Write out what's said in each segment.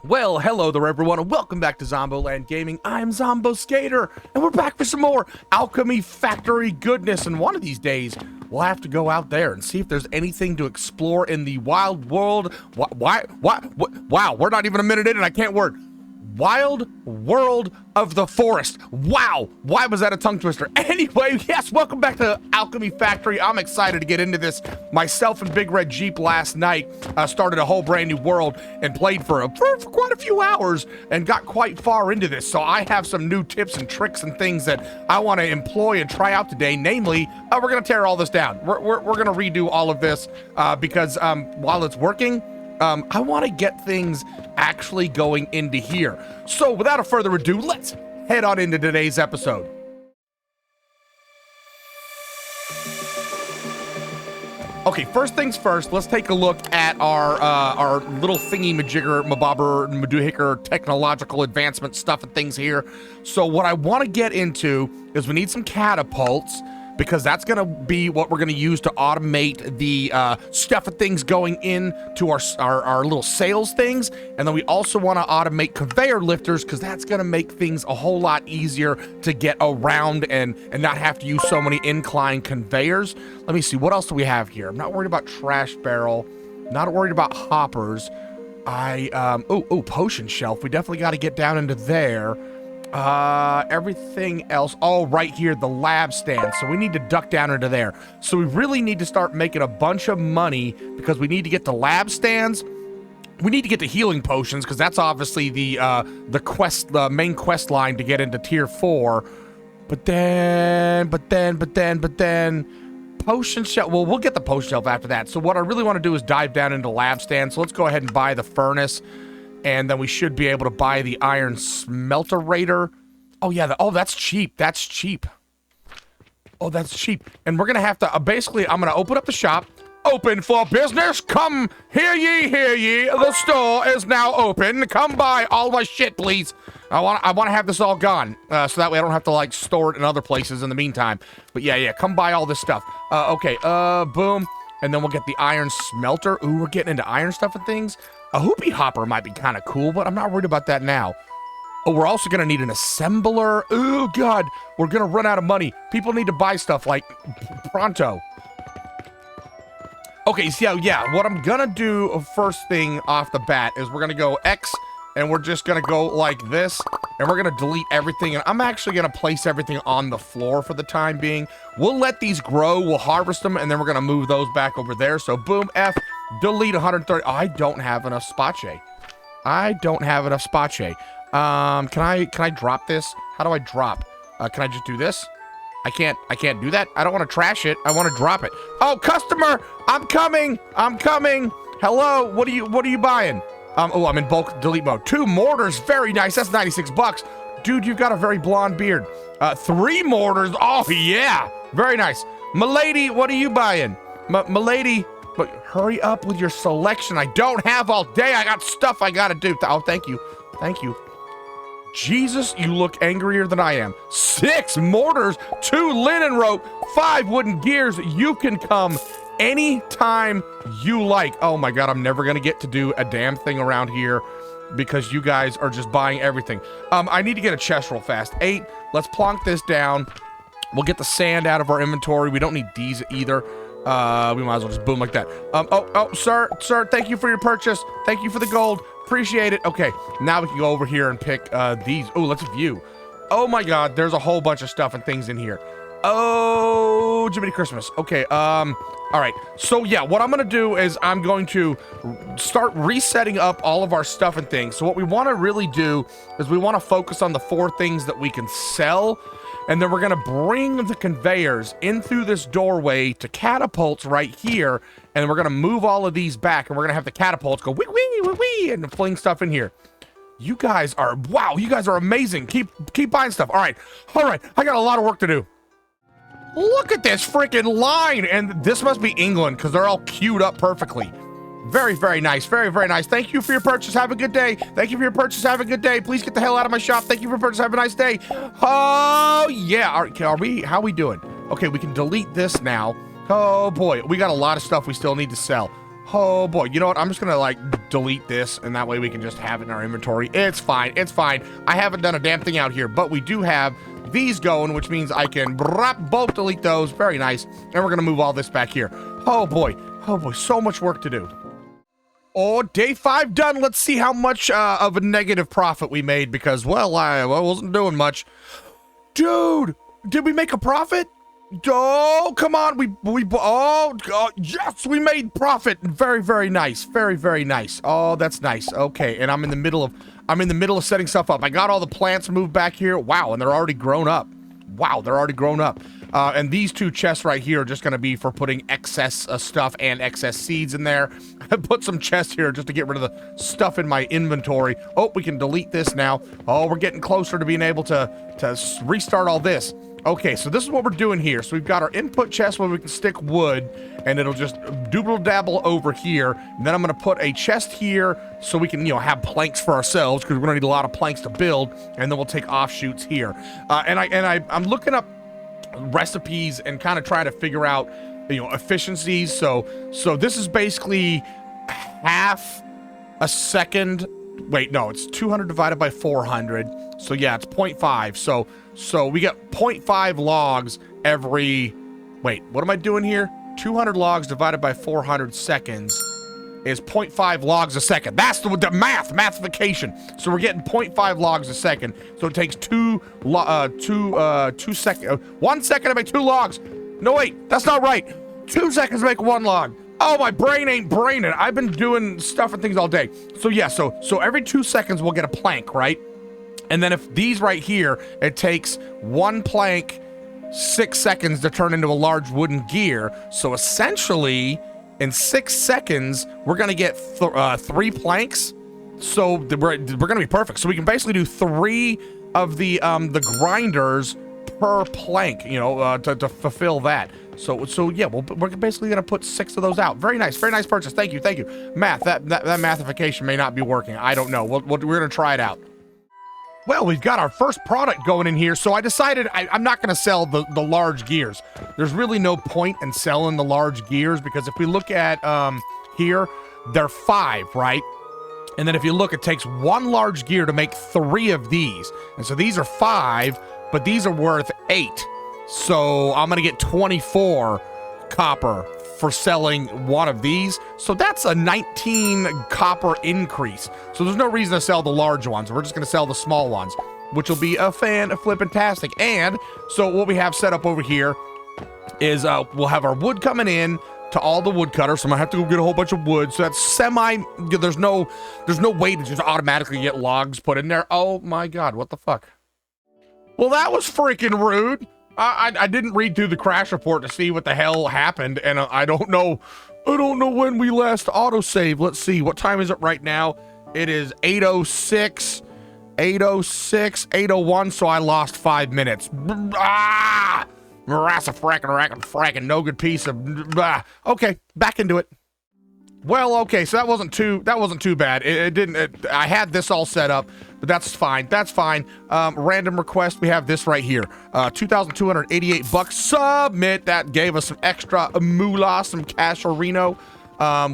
Well, hello there everyone, and welcome back to ZomBo Land Gaming. I'm ZomBo Skater, and we're back for some more Alchemy Factory goodness, and one of these days, we'll have to go out there and see if there's anything to explore in the wild world. Wow, we're not even a minute in and I can't word. Wild world of the forest. Wow, why was that a tongue twister? Anyway, yes, welcome back to Alchemy Factory. I'm excited to get into this. Myself and Big Red Jeep last night started a whole brand new world and played for quite a few hours and got quite far into this. So I have some new tips and tricks and things that I want to employ and try out today. Namely, we're going to tear all this down. We're going to redo all of this because while it's working, I want to get things actually going into here. So without a further ado, let's head on into today's episode. Okay, first things first, let's take a look at our little thingy-majigger, mabobber, maduhicker technological advancement stuff and things here. So what I want to get into is we need some catapults, because that's going to be what we're going to use to automate the stuff and things going into our little sales things. And then we also want to automate conveyor lifters, because that's going to make things a whole lot easier to get around and not have to use so many incline conveyors. Let me see, what else do we have here? I'm not worried about trash barrel, not worried about hoppers. Potion shelf. We definitely got to get down into there. Everything else, right here, the lab stand. So we need to duck down into there. So we really need to start making a bunch of money, because we need to get the lab stands. We need to get the healing potions, because that's obviously the main quest line to get into tier 4. But then potion shelf. Well, we'll get the potion shelf after that. So what I really want to do is dive down into lab stand. So let's go ahead and buy the furnace. And then we should be able to buy the iron smelterator. Oh, yeah. That's cheap. That's cheap. Oh, that's cheap. And we're going to have to, basically, I'm going to open up the shop. Open for business. Come, hear ye, hear ye. The store is now open. Come buy all my shit, please. I want to have this all gone. So that way I don't have to, like, store it in other places in the meantime. But yeah, come buy all this stuff. Okay, boom. And then we'll get the iron smelter. Ooh, we're getting into iron stuff and things. A hoopy hopper might be kind of cool, but I'm not worried about that now. Oh, we're also going to need an assembler. Oh, God. We're going to run out of money. People need to buy stuff, like, pronto. Okay, so yeah, what I'm going to do first thing off the bat is we're going to go X, and we're just going to go like this, and we're going to delete everything, and I'm actually going to place everything on the floor for the time being. We'll let these grow, we'll harvest them, and then we're going to move those back over there. So boom, F, delete 130. Oh, I don't have enough space. I don't have enough space. Can I drop this? How do I drop? Can I just do this? I can't do that. I don't want to trash it. I want to drop it. Oh, customer, I'm coming. Hello, what are you buying? I'm in bulk delete mode. 2 mortars, very nice. That's 96 bucks. Dude, you've got a very blonde beard. 3 mortars, oh yeah, very nice. Milady, what are you buying? Milady, but hurry up with your selection. I don't have all day. I got stuff I gotta do. Oh, thank you. Jesus, you look angrier than I am. 6 mortars, 2 linen rope, 5 wooden gears. You can come anytime you like. Oh my God, I'm never gonna get to do a damn thing around here because you guys are just buying everything. I need to get a chest real fast. 8, let's plonk this down. We'll get the sand out of our inventory. We don't need these either. We might as well just boom like that. Sir, thank you for your purchase. Thank you for the gold. Appreciate it. Okay, now we can go over here and pick these. Oh, let's view. Oh my God, there's a whole bunch of stuff and things in here. Oh, Jiminy Christmas. Okay, all right. So yeah, what I'm gonna do is I'm going to start resetting up all of our stuff and things. So what we want to really do is we want to focus on the 4 things that we can sell. And then we're going to bring the conveyors in through this doorway to catapults right here. And then we're going to move all of these back. And we're going to have the catapults go wee, wee, wee, wee, and fling stuff in here. You guys are, wow, you guys are amazing. Keep buying stuff. All right. I got a lot of work to do. Look at this freaking line. And this must be England because they're all queued up perfectly. Very, very nice. Very, very nice. Thank you for your purchase. Have a good day. Thank you for your purchase. Have a good day. Please get the hell out of my shop. Thank you for your purchase. Have a nice day. Oh, yeah. How are we doing? Okay, we can delete this now. Oh, boy. We got a lot of stuff we still need to sell. Oh boy, you know what? I'm just gonna like delete this, and that way we can just have it in our inventory. It's fine, it's fine. I haven't done a damn thing out here, but we do have these going, which means I can both delete those. Very nice. And we're gonna move all this back here. Oh boy, so much work to do. Oh, day 5 done. Let's see how much of a negative profit we made because, well, I wasn't doing much. Dude, did we make a profit? Oh, come on. Oh, yes, we made profit. Very, very nice. Very, very nice. Oh, that's nice. Okay, and I'm in the middle of setting stuff up. I got all the plants moved back here. Wow, and they're already grown up. Wow, they're already grown up. And these 2 chests right here are just going to be for putting excess stuff and excess seeds in there. I put some chests here just to get rid of the stuff in my inventory. Oh, we can delete this now. Oh, we're getting closer to being able to restart all this. Okay, so this is what we're doing here. So we've got our input chest where we can stick wood, and it'll just doodle-dabble over here. And then I'm going to put a chest here so we can, you know, have planks for ourselves because we're going to need a lot of planks to build. And then we'll take offshoots here. I'm looking up recipes and kind of trying to figure out, you know, efficiencies. So this is basically half a second. Wait, no, it's 200 divided by 400. So yeah, it's 0.5. So we get 0.5 logs every, wait, what am I doing here? 200 logs divided by 400 seconds is 0.5 logs a second. That's the mathification. So we're getting 0.5 logs a second. So it takes 1 second to make 2 logs. No, wait, that's not right. 2 seconds to make 1 log. Oh, my brain ain't braining. I've been doing stuff and things all day. So yeah, so every 2 seconds we'll get a plank, right? And then if these right here, it takes 1 plank 6 seconds to turn into a large wooden gear. So essentially, in 6 seconds, we're gonna get 3 planks. So we're gonna be perfect. So we can basically do 3 of the grinders per plank, you know, to fulfill that. So yeah, we're basically gonna put 6 of those out. Very nice purchase. Thank you. Math, that mathification may not be working. I don't know. We're gonna try it out. Well, we've got our first product going in here, so I decided I'm not going to sell the large gears. There's really no point in selling the large gears because if we look at here, they're 5, right? And then if you look, it takes 1 large gear to make 3 of these. And so these are 5, but these are worth 8. So I'm going to get 24 copper for selling 1 of these. So that's a 19 copper increase. So there's no reason to sell the large ones. We're just going to sell the small ones, which will be a fan-flippin-tastic. And so what we have set up over here is we'll have our wood coming in to all the woodcutters. So I'm gonna have to go get a whole bunch of wood. So that's there's no way to just automatically get logs put in there. Oh my God, what the fuck? Well, that was freaking rude. I didn't read through the crash report to see what the hell happened, and I don't know when we last autosave. Let's see, what time is it right now? It is 8:06, 8:01, so I lost 5 minutes. That's a fracking no good piece of okay, back into it. Well, okay, so that wasn't too bad. I had this all set up, but that's fine. Random request, we have this right here. $2,288 submit. That gave us some extra moolah, some casherino.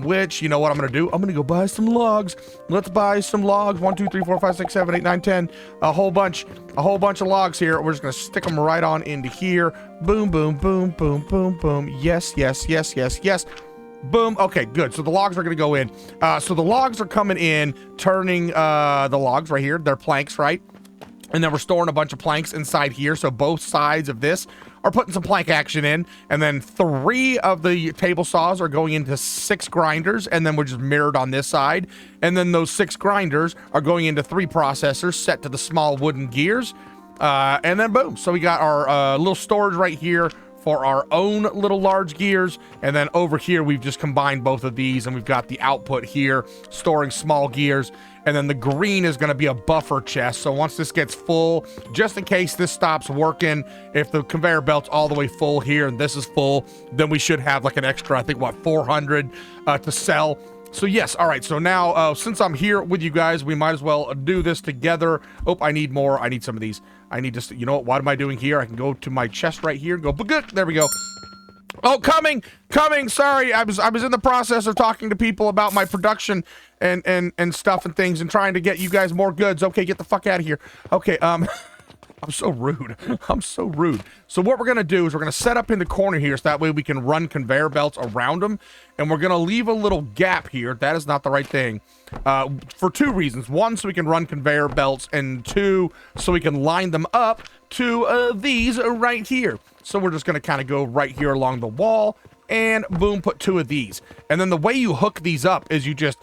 Which, you know what I'm gonna do? I'm gonna go buy some logs. Let's buy some logs. 1, 2, 3, 4, 5, 6, 7, 8, 9, 10. A whole bunch of logs here. We're just gonna stick them right on into here. Boom, boom, boom, boom, boom, boom. Yes. Boom. Okay, good. So the logs are gonna go in. So the logs are coming in, turning the logs right here. They're planks, right? And then we're storing a bunch of planks inside here. So both sides of this are putting some plank action in. And then 3 of the table saws are going into 6 grinders. And then we're just mirrored on this side. And then those 6 grinders are going into 3 processors set to the small wooden gears. And then boom. So we got our little storage right here for our own little large gears. And then over here, we've just combined both of these and we've got the output here storing small gears. And then the green is gonna be a buffer chest. So once this gets full, just in case this stops working, if the conveyor belt's all the way full here and this is full, then we should have like an extra, I think, what, 400 to sell. So yes, all right, so now since I'm here with you guys, we might as well do this together. Oh, I need more. I need some of these. I need to, you know what am I doing here? I can go to my chest right here and go, good, there we go. Oh, coming. Sorry, I was in the process of talking to people about my production and stuff and things and trying to get you guys more goods. Okay, get the fuck out of here. Okay, I'm so rude. I'm so rude. So what we're gonna do is we're gonna set up in the corner here so that way we can run conveyor belts around them, and we're gonna leave a little gap here. That is not the right thing. For two reasons. One, so we can run conveyor belts, and two, so we can line them up to these right here. So we're just gonna kind of go right here along the wall, and boom, put two of these. And then the way you hook these up is you just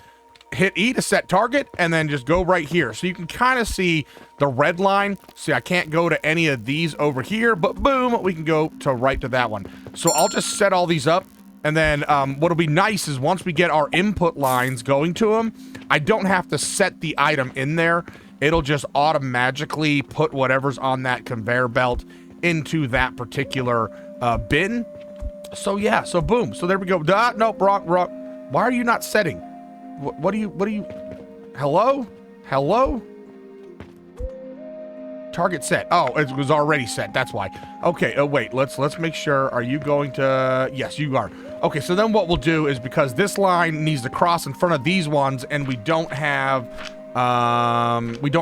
hit E to set target, and then just go right here. So you can kind of see the red line. See, I can't go to any of these over here, but boom, we can go to right to that one. So I'll just set all these up, and then what'll be nice is once we get our input lines going to them, I don't have to set the item in there. It'll just automatically put whatever's on that conveyor belt into that particular bin. So yeah, so boom. So there we go. Nope, wrong. Why are you not setting? What do you, hello? Target set. Oh, it was already set. That's why. Okay. Oh, wait, let's make sure. Are you going to, yes, you are. Okay. So then what we'll do is, because this line needs to cross in front of these ones, and we don't have the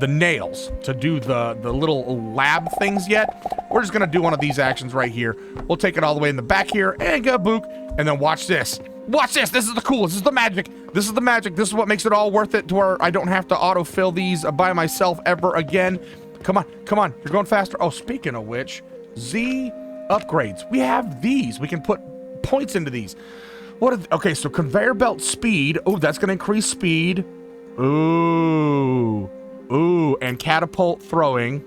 nails to do the little lab things yet. We're just going to do one of these actions right here. We'll take it all the way in the back here and go book. And then watch this. Watch this. This is the coolest. This is the magic. This is the magic. This is what makes it all worth it, to where I don't have to autofill these by myself ever again. Come on. You're going faster. Oh, speaking of which, Z upgrades. We have these. We can put points into these. Okay, so conveyor belt speed. Oh, that's going to increase speed. Ooh, and catapult throwing.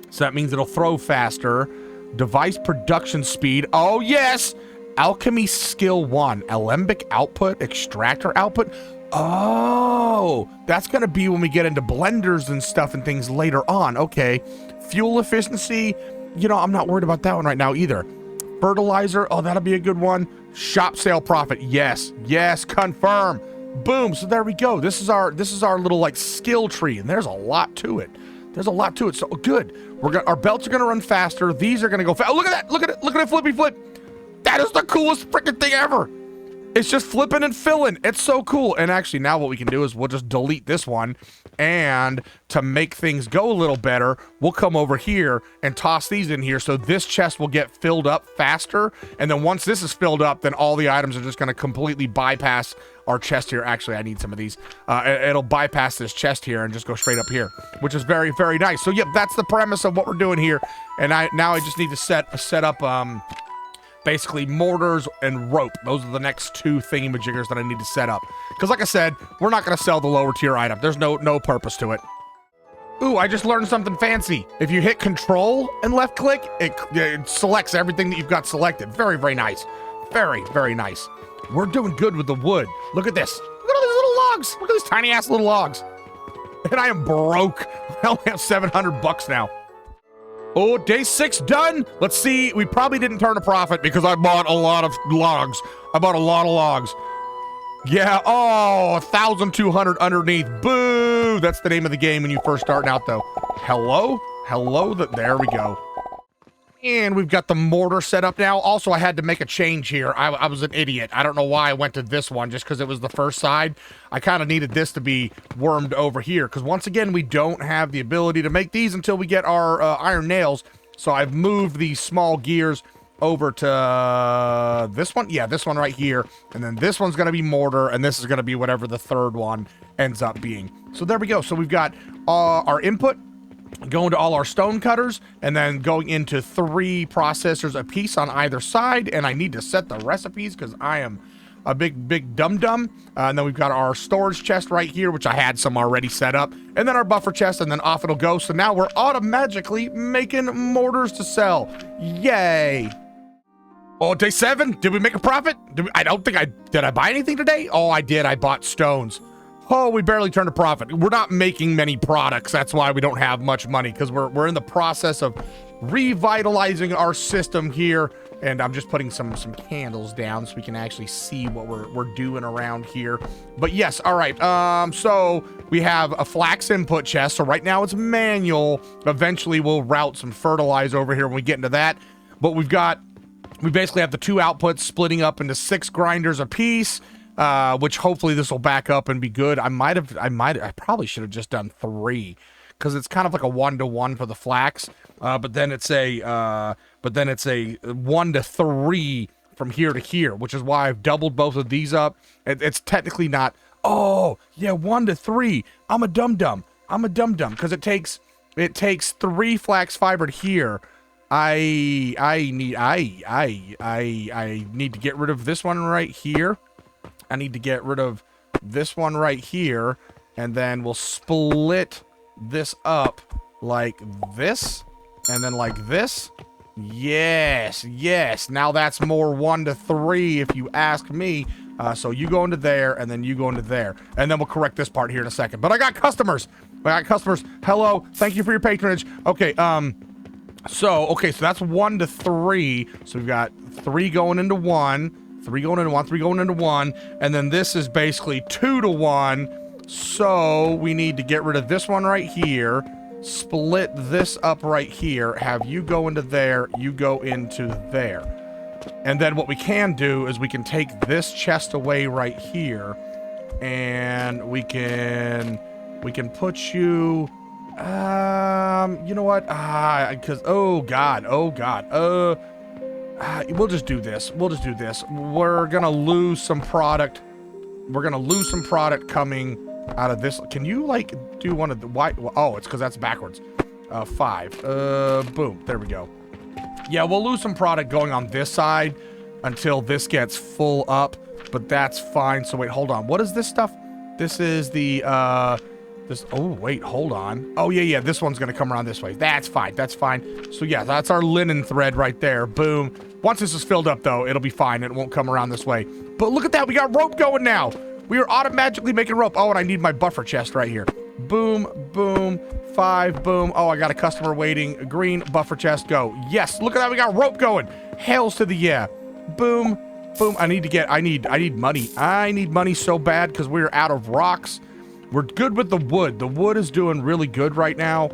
So that means it'll throw faster. Device production speed. Oh, yes. Alchemy skill 1, alembic output, extractor output. Oh, that's going to be when we get into blenders and stuff and things later on. Okay. Fuel efficiency. You know, I'm not worried about that one right now either. Fertilizer. Oh, that'll be a good one. Shop sale profit. Yes, confirm. Boom. So there we go. This is our little like skill tree, and there's a lot to it. So good. Our belts are going to run faster. These are going to go fast. Oh, look at that. Look at it. Flippy flip. That is the coolest freaking thing ever. It's just flipping and filling. It's so cool. And actually, now what we can do is we'll just delete this one. And to make things go a little better, we'll come over here and toss these in here. So this chest will get filled up faster. And then once this is filled up, then all the items are just going to completely bypass our chest here. Actually, I need some of these. It'll bypass this chest here and just go straight up here, which is very, very nice. So, yep, that's the premise of what we're doing here. And now I just need to set up basically mortars and rope. Those are the next two thingy-majiggers that I need to set up. Because like I said, we're not going to sell the lower tier item. There's no purpose to it. Ooh, I just learned something fancy. If you hit control and left click, it selects everything that you've got selected. Very, very nice. Very, very nice. We're doing good with the wood. Look at this. Look at all these little logs. Look at these tiny ass little logs. And I am broke. I only have $700 now. Oh, day 6 done. Let's see. We probably didn't turn a profit because I bought a lot of logs. Yeah. Oh, 1,200 underneath. Boo. That's the name of the game when you first start out, though. Hello. There we go. And we've got the mortar set up now. Also, I had to make a change here. I was an idiot. I don't know why I went to this one, just because it was the first side. I kind of needed this to be wormed over here, because once again, we don't have the ability to make these until we get our iron nails. So I've moved these small gears over to this one. Yeah, this one right here. And then this one's going to be mortar, and this is going to be whatever the third one ends up being. So there we go. So we've got our input going to all our stone cutters, and then going into 3 processors a piece on either side. And I need to set the recipes because I am a big dum-dum. And then we've got our storage chest right here, which I had some already set up, and then our buffer chest, and then off it'll go. So now we're automatically making mortars to sell. Yay. Oh, day 7, did we make a profit? I don't think did I buy anything today? Oh, I did. I bought stones. Oh, we barely turned a profit. We're not making many products. That's why we don't have much money, because we're in the process of revitalizing our system here. And I'm just putting some candles down so we can actually see what we're doing around here. But yes, all right. So we have a flax input chest. So right now it's manual. Eventually we'll route some fertilizer over here when we get into that. But we've got we basically have the 2 outputs splitting up into 6 grinders apiece, which hopefully this will back up and be good. I probably should have just done 3, because it's kind of like a 1-to-1 for the flax, but then it's a 1 to 3 from here to here, which is why I've doubled both of these up. It's technically not. Oh yeah, 1 to 3. I'm a dum-dum. Because it takes 3 flax fiber here. I need to get rid of this one right here. I need to get rid of this one right here, and then we'll split this up like this, and then like this. Yes. Now that's more 1 to 3 if you ask me. So you go into there, and then you go into there, and then we'll correct this part here in a second. But I got customers. Hello. Thank you for your patronage. Okay. So that's 1 to 3. So we've got 3 going into 1, 3 going into 1, 3 going into 1, and then this is basically 2 to 1. So we need to get rid of this one right here, split this up right here, have you go into there, you go into there. And then what we can do is we can take this chest away right here, and we can put you, you know what? Because, oh God. We'll just do this. We're gonna lose some product. Coming out of this. Can you, like, do one of the white? Oh, it's because that's backwards. 5. Boom. There we go. Yeah, we'll lose some product going on this side until this gets full up, but that's fine. So wait, hold on. What is this stuff? This is the, oh, wait, hold on. Oh, yeah, this one's gonna come around this way. That's fine. So yeah, that's our linen thread right there. Boom. Once this is filled up, though, it'll be fine. It won't come around this way. But look at that. We got rope going now. We are automatically making rope. Oh, and I need my buffer chest right here. Boom, boom, 5, boom. Oh, I got a customer waiting. Green, buffer chest, go. Yes, look at that. We got rope going. Hails to the yeah. Boom, boom. I need money. I need money so bad because we're out of rocks. We're good with the wood. The wood is doing really good right now.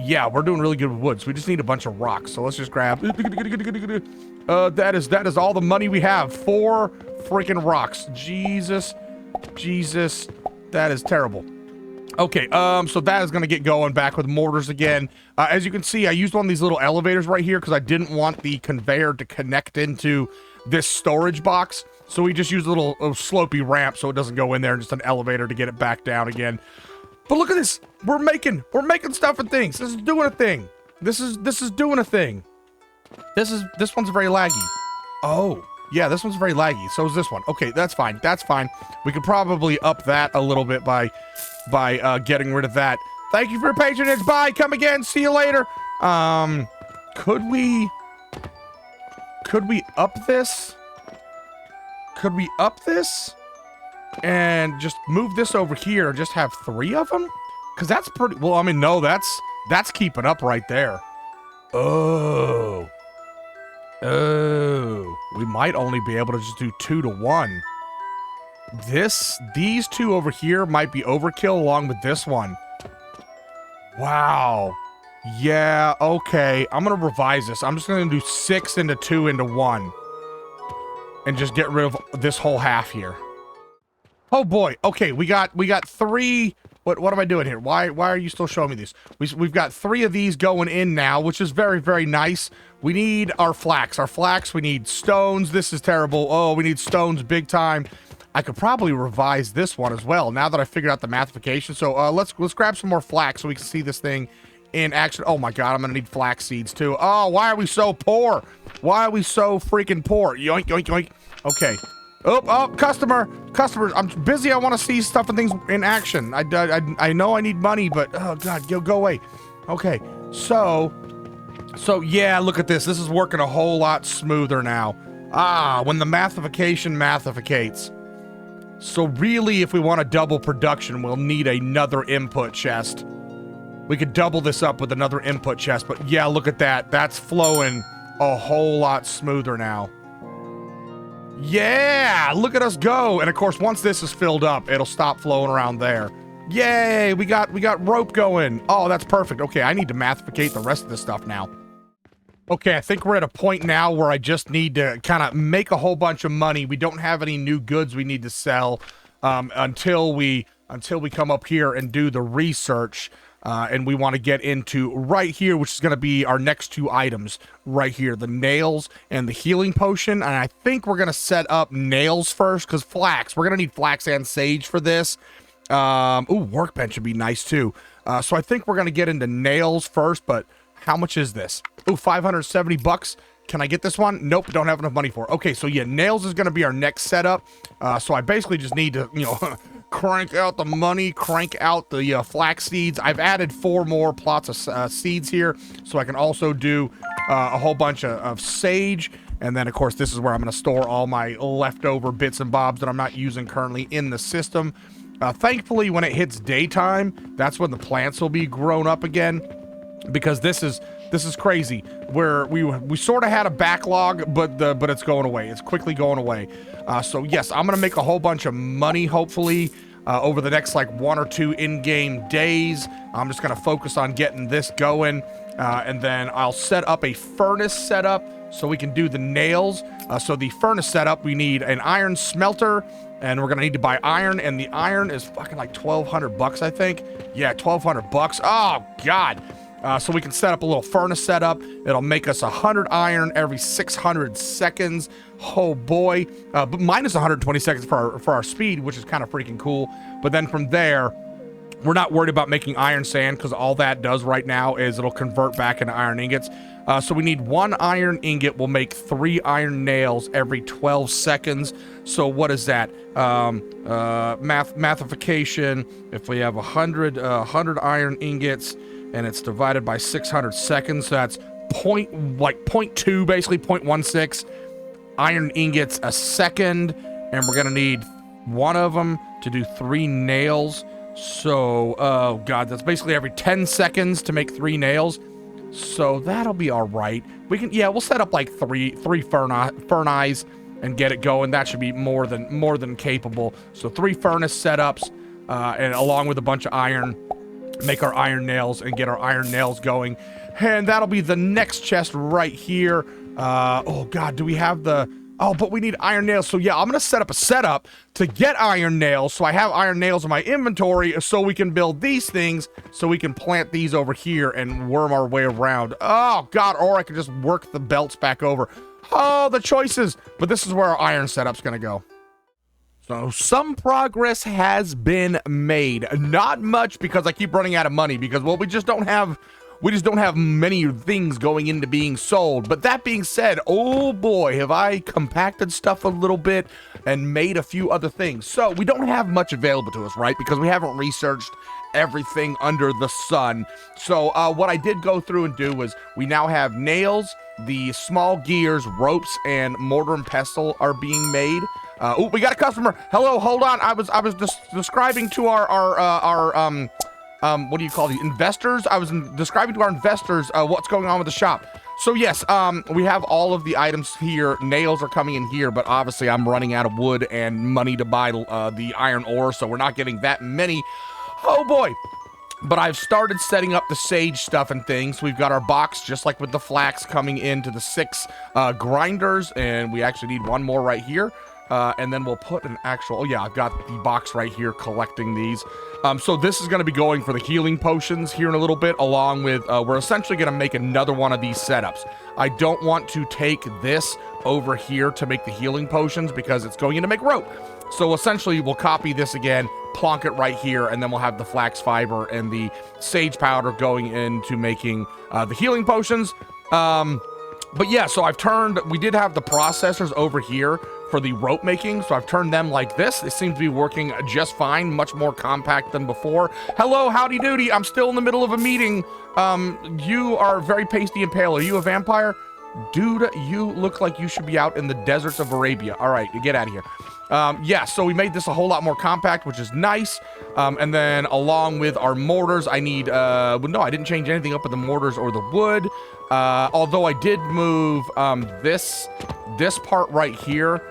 Yeah, we're doing really good with wood. So we just need a bunch of rocks. So let's just grab. That is all the money we have. 4 freaking rocks. Jesus, that is terrible. Okay, so that is going to get going back with mortars again. As you can see, I used one of these little elevators right here because I didn't want the conveyor to connect into this storage box. So we just used a little slopey ramp so it doesn't go in there, and just an elevator to get it back down again. But look at this. We're making stuff and things. This is doing a thing. This is doing a thing. This one's very laggy. Oh, yeah, this one's very laggy. So is this one. Okay, that's fine. We could probably up that a little bit by getting rid of that. Thank you for your patronage. Bye. Come again. See you later. Could we up this? Could we up this and just move this over here and just have 3 of them? Because that's pretty, well, I mean, no, that's keeping up right there. Oh, we might only be able to just do 2 to 1. These 2 over here might be overkill along with this one. Wow. Yeah, okay. I'm going to revise this. I'm just going to do 6 into 2 into 1. And just get rid of this whole half here. Oh boy. Okay, we got 3. What am I doing here? Why are you still showing me these? We've got 3 of these going in now, which is very, very nice. We need our flax. We need stones. This is terrible. Oh, we need stones big time. I could probably revise this one as well now that I figured out the mathification. So let's grab some more flax so we can see this thing in action. Oh my god, I'm gonna need flax seeds too. Oh, why are we so poor? Why are we so freaking poor? Yoink, yoink, yoink. Okay. Oh, customers. I'm busy. I want to see stuff and things in action. I know I need money, but oh god, go away. Okay. So yeah, look at this. This is working a whole lot smoother now. When the mathification mathificates. So really, if we want to double production, we'll need another input chest. We could double this up with another input chest, but yeah, look at that. That's flowing a whole lot smoother now. Yeah, look at us go. And of course, once this is filled up, it'll stop flowing around there. Yay, we got rope going. Oh, that's perfect. Okay, I need to mathificate the rest of this stuff now. Okay, I think we're at a point now where I just need to kind of make a whole bunch of money. We don't have any new goods we need to sell until we come up here and do the research. And we want to get into right here, which is going to be our next two items right here, the nails and the healing potion. And I think we're going to set up nails first because flax, we're going to need flax and sage for this. Ooh, workbench would be nice too. So I think we're going to get into nails first, but how much is this? Ooh, 570 bucks. Can I get this one? Nope, don't have enough money for it. Okay, so yeah, nails is going to be our next setup. So I basically just need to, you know, crank out the money, crank out the flax seeds. I've added 4 more plots of seeds here, so I can also do a whole bunch of sage. And then, of course, this is where I'm going to store all my leftover bits and bobs that I'm not using currently in the system. Thankfully, when it hits daytime, that's when the plants will be grown up again. Because this is crazy. Where we sort of had a backlog, but it's going away. It's quickly going away. So yes, I'm gonna make a whole bunch of money hopefully over the next like 1 or 2 in-game days. I'm just gonna focus on getting this going, and then I'll set up a furnace setup so we can do the nails. So the furnace setup, we need an iron smelter, and we're gonna need to buy iron, and the iron is fucking like 1,200 bucks, I think. Yeah, 1,200 bucks. Oh God. So we can set up a little furnace setup. It'll make us 100 iron every 600 seconds. Oh boy. But minus 120 seconds for our speed, which is kind of freaking cool. But then from there, we're not worried about making iron sand because all that does right now is it'll convert back into iron ingots. So we need 1 iron ingot. We'll make 3 iron nails every 12 seconds. So what is that? Mathification. If we have 100 iron ingots, and it's divided by 600 seconds, so that's 0.2, basically 0.16 iron ingots a second, and we're gonna need 1 of them to do 3 nails. So, oh God, that's basically every 10 seconds to make 3 nails. So that'll be all right. We can, yeah, we'll set up like three furnaces and get it going. That should be more than capable. So 3 furnace setups, and along with a bunch of iron. Make our iron nails and get our iron nails going, and that'll be the next chest right here. Oh God, do we have the... Oh, but we need iron nails. So yeah, I'm gonna set up a setup to get iron nails, so I have iron nails in my inventory, so we can build these things, so we can plant these over here and worm our way around. Oh God, or I could just work the belts back over. Oh, the choices. But this is where our iron setup's gonna go. So some progress has been made. Not much, because I keep running out of money, because, well, we just don't have many things going into being sold. But that being said, oh boy, have I compacted stuff a little bit and made a few other things. So we don't have much available to us, right? Because we haven't researched everything under the sun. So what I did go through and do was we now have nails, the small gears, ropes, and mortar and pestle are being made. Oh, we got a customer. Hello, hold on. I was just describing to our what do you call these, investors? I was describing to our investors what's going on with the shop. So yes, we have all of the items here. Nails are coming in here, but obviously I'm running out of wood and money to buy the iron ore, so we're not getting that many. Oh boy. But I've started setting up the sage stuff and things. We've got our box, just like with the flax, coming into the 6 grinders, and we actually need 1 more right here. And then we'll put an actual... Oh yeah, I've got the box right here collecting these. So this is going to be going for the healing potions here in a little bit, along with... we're essentially going to make another one of these setups. I don't want to take this over here to make the healing potions, because it's going in to make rope. So essentially, we'll copy this again, plonk it right here, and then we'll have the flax fiber and the sage powder going into making the healing potions. But yeah, so we did have the processors over here for the rope making, so I've turned them like this. They seem to be working just fine, much more compact than before. Hello, howdy doody, I'm still in the middle of a meeting. You are very pasty and pale. Are you a vampire? Dude, you look like you should be out in the deserts of Arabia. All right, get out of here. Yeah, so we made this a whole lot more compact, which is nice. And then along with our mortars, I need, well, no, I didn't change anything up with the mortars or the wood. Although I did move, this part right here.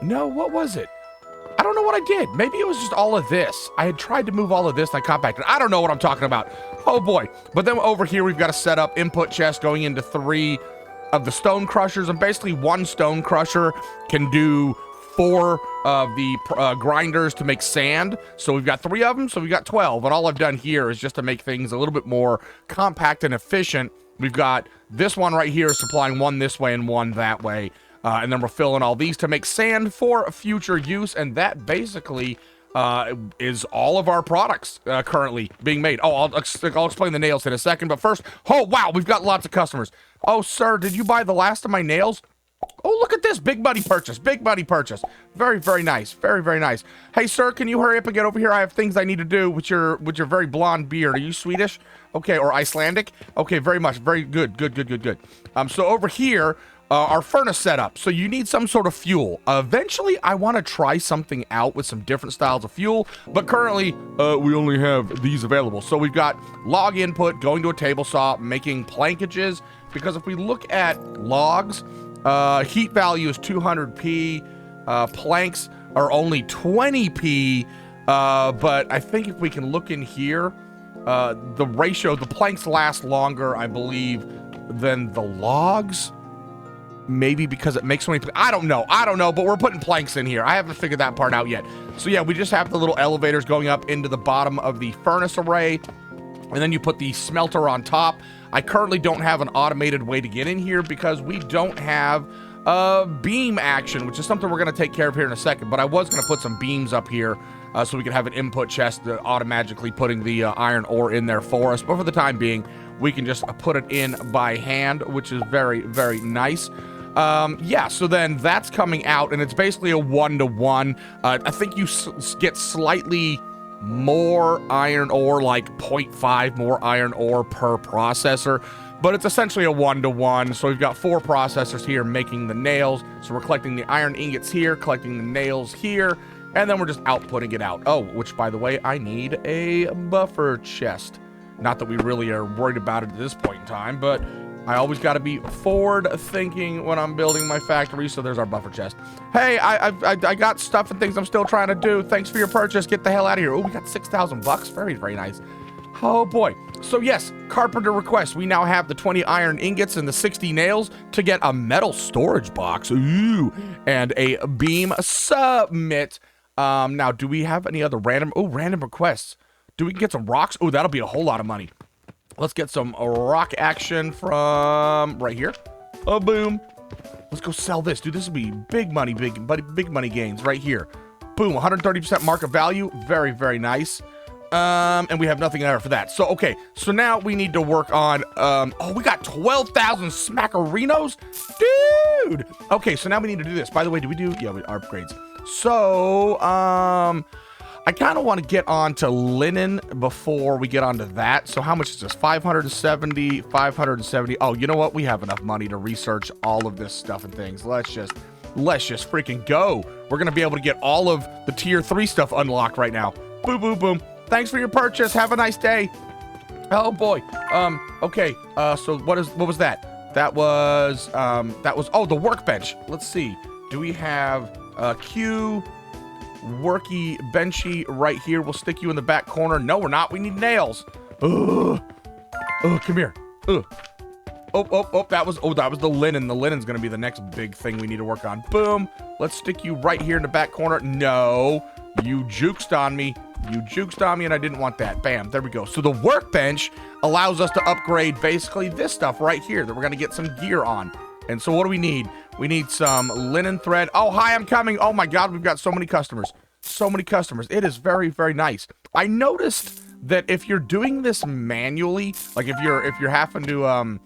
No, what was it? I don't know what I did. Maybe it was just all of this. I had tried to move all of this and I compacted. I don't know what I'm talking about. Oh boy. But then over here, we've got a set up input chest going into 3 of the stone crushers, and basically one stone crusher can do 4 of the grinders to make sand. So we've got 3 of them, so we've got 12. And all I've done here is just to make things a little bit more compact and efficient. We've got this one right here supplying 1 this way and 1 that way. And then we're filling all these to make sand for future use. And that basically is all of our products currently being made. Oh, I'll explain the nails in a second. But first, oh, wow, we've got lots of customers. Oh, sir, did you buy the last of my nails? Oh, look at this. Big money purchase. Big money purchase. Very, very nice. Very, very nice. Hey, sir, can you hurry up and get over here? I have things I need to do with your very blonde beard. Are you Swedish? Okay, or Icelandic? Okay, very much. Very good. Good. So over here, our furnace setup. So you need some sort of fuel. Eventually, I want to try something out with some different styles of fuel, but currently, we only have these available. So we've got log input, going to a table saw, making plankages, because if we look at logs, heat value is 200p, planks are only 20p, but I think if we can look in here, the ratio, the planks last longer, I believe, than the logs. Maybe because it makes so many, I don't know, but we're putting planks in here. I haven't figured that part out yet. So yeah, we just have the little elevators going up into the bottom of the furnace array, and then you put the smelter on top. I currently don't have an automated way to get in here because we don't have beam action, which is something we're going to take care of here in a second, but I was going to put some beams up here so we could have an input chest automatically putting the iron ore in there for us. But for the time being, we can just put it in by hand, which is very, very nice. Yeah, so then that's coming out, and it's basically a 1-to-1. I think you get slightly more iron ore, like 0.5 more iron ore per processor, but it's essentially a 1-to-1. So we've got 4 processors here making the nails. So we're collecting the iron ingots here, collecting the nails here, and then we're just outputting it out. Oh, which, by the way, I need a buffer chest. Not that we really are worried about it at this point in time, but I always got to be forward thinking when I'm building my factory. So there's our buffer chest. Hey, I got stuff and things I'm still trying to do. Thanks for your purchase. Get the hell out of here. Oh, we got 6,000 bucks. Very, very nice. Oh boy. So yes, carpenter request. We now have the 20 iron ingots and the 60 nails to get a metal storage box. Ooh, and a beam submit. Now, do we have any other random requests? Do we get some rocks? Oh, that'll be a whole lot of money. Let's get some rock action from right here. Oh, boom. Let's go sell this. Dude, this will be big money, big money gains right here. Boom, 130% market value. Very, very nice. And we have nothing there for that. So, okay. So now we need to work on, oh, we got 12,000 smackerinos? Dude. Okay, so now we need to do this. By the way, do we do? Yeah, our upgrades. So, I kind of want to get on to linen before we get onto that. So how much is this? 570, 570. Oh, you know what? We have enough money to research all of this stuff and things. Let's just freaking go. We're going to be able to get all of the tier 3 stuff unlocked right now. Boom, boom, boom. Thanks for your purchase. Have a nice day. Oh boy. Okay. So what was that? That was, oh, the workbench. Let's see. Do we have, Q, worky benchy right here? We'll stick you in the back corner. No, we're not. We need nails. Ugh. Oh, come here. Ugh. Oh, that was the linen. The linen's gonna be the next big thing we need to work on. Boom. Let's stick you right here in the back corner. No, you juked on me. You juked on me, and I didn't want that. Bam, there we go. So the workbench allows us to upgrade basically this stuff right here that we're gonna get some gear on. And so what do we need? We need some linen thread. Oh, hi, I'm coming. Oh my God, we've got so many customers. So many customers. It is very, very nice. I noticed that if you're doing this manually, like if you're having to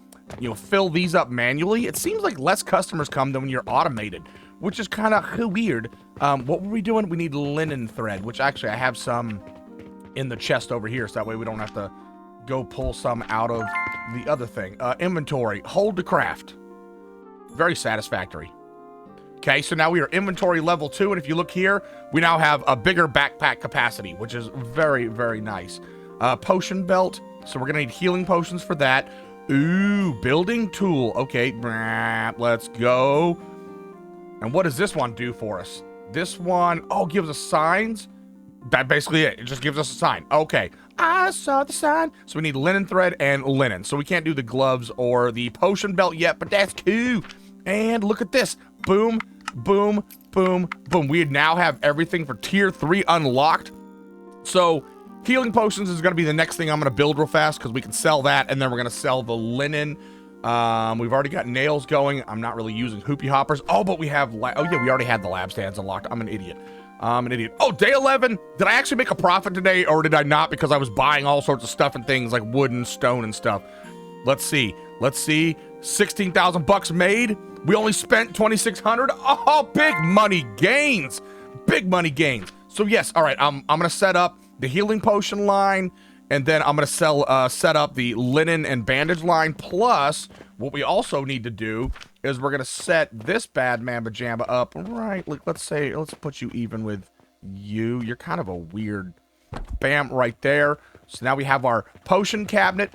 fill these up manually, it seems like less customers come than when you're automated, which is kind of weird. What were we doing? We need linen thread, which actually I have some in the chest over here, so that way we don't have to go pull some out of the other thing. Inventory, hold to craft. Very satisfactory. Okay, so now we are inventory level 2, and if you look here, we now have a bigger backpack capacity, which is very, very nice. Potion belt, so we're gonna need healing potions for that. Ooh, building tool. Okay, let's go. And what does this one do for us? This one, oh, gives us signs. That's basically it. It just gives us a sign. Okay, I saw the sign. So we need linen thread and linen. So we can't do the gloves or the potion belt yet, but that's cool. And look at this. Boom, boom, boom, boom. We now have everything for tier 3 unlocked. So healing potions is going to be the next thing I'm going to build real fast because we can sell that, and then we're going to sell the linen. We've already got nails going. I'm not really using hoopy hoppers. Oh, but we have, oh yeah, we already had the lab stands unlocked. I'm an idiot. Oh, day 11. Did I actually make a profit today, or did I not? Because I was buying all sorts of stuff and things like wood and stone and stuff. Let's see. 16,000 bucks made. We only spent 2,600. Oh, big money gains. Big money gains. So yes, all right. I'm gonna set up the healing potion line, and then I'm gonna set up the linen and bandage line. Plus, what we also need to do is we're gonna set this bad mamma jamma up right. Like, let's put you even with you. You're kind of a weird. Bam, right there. So now we have our potion cabinet,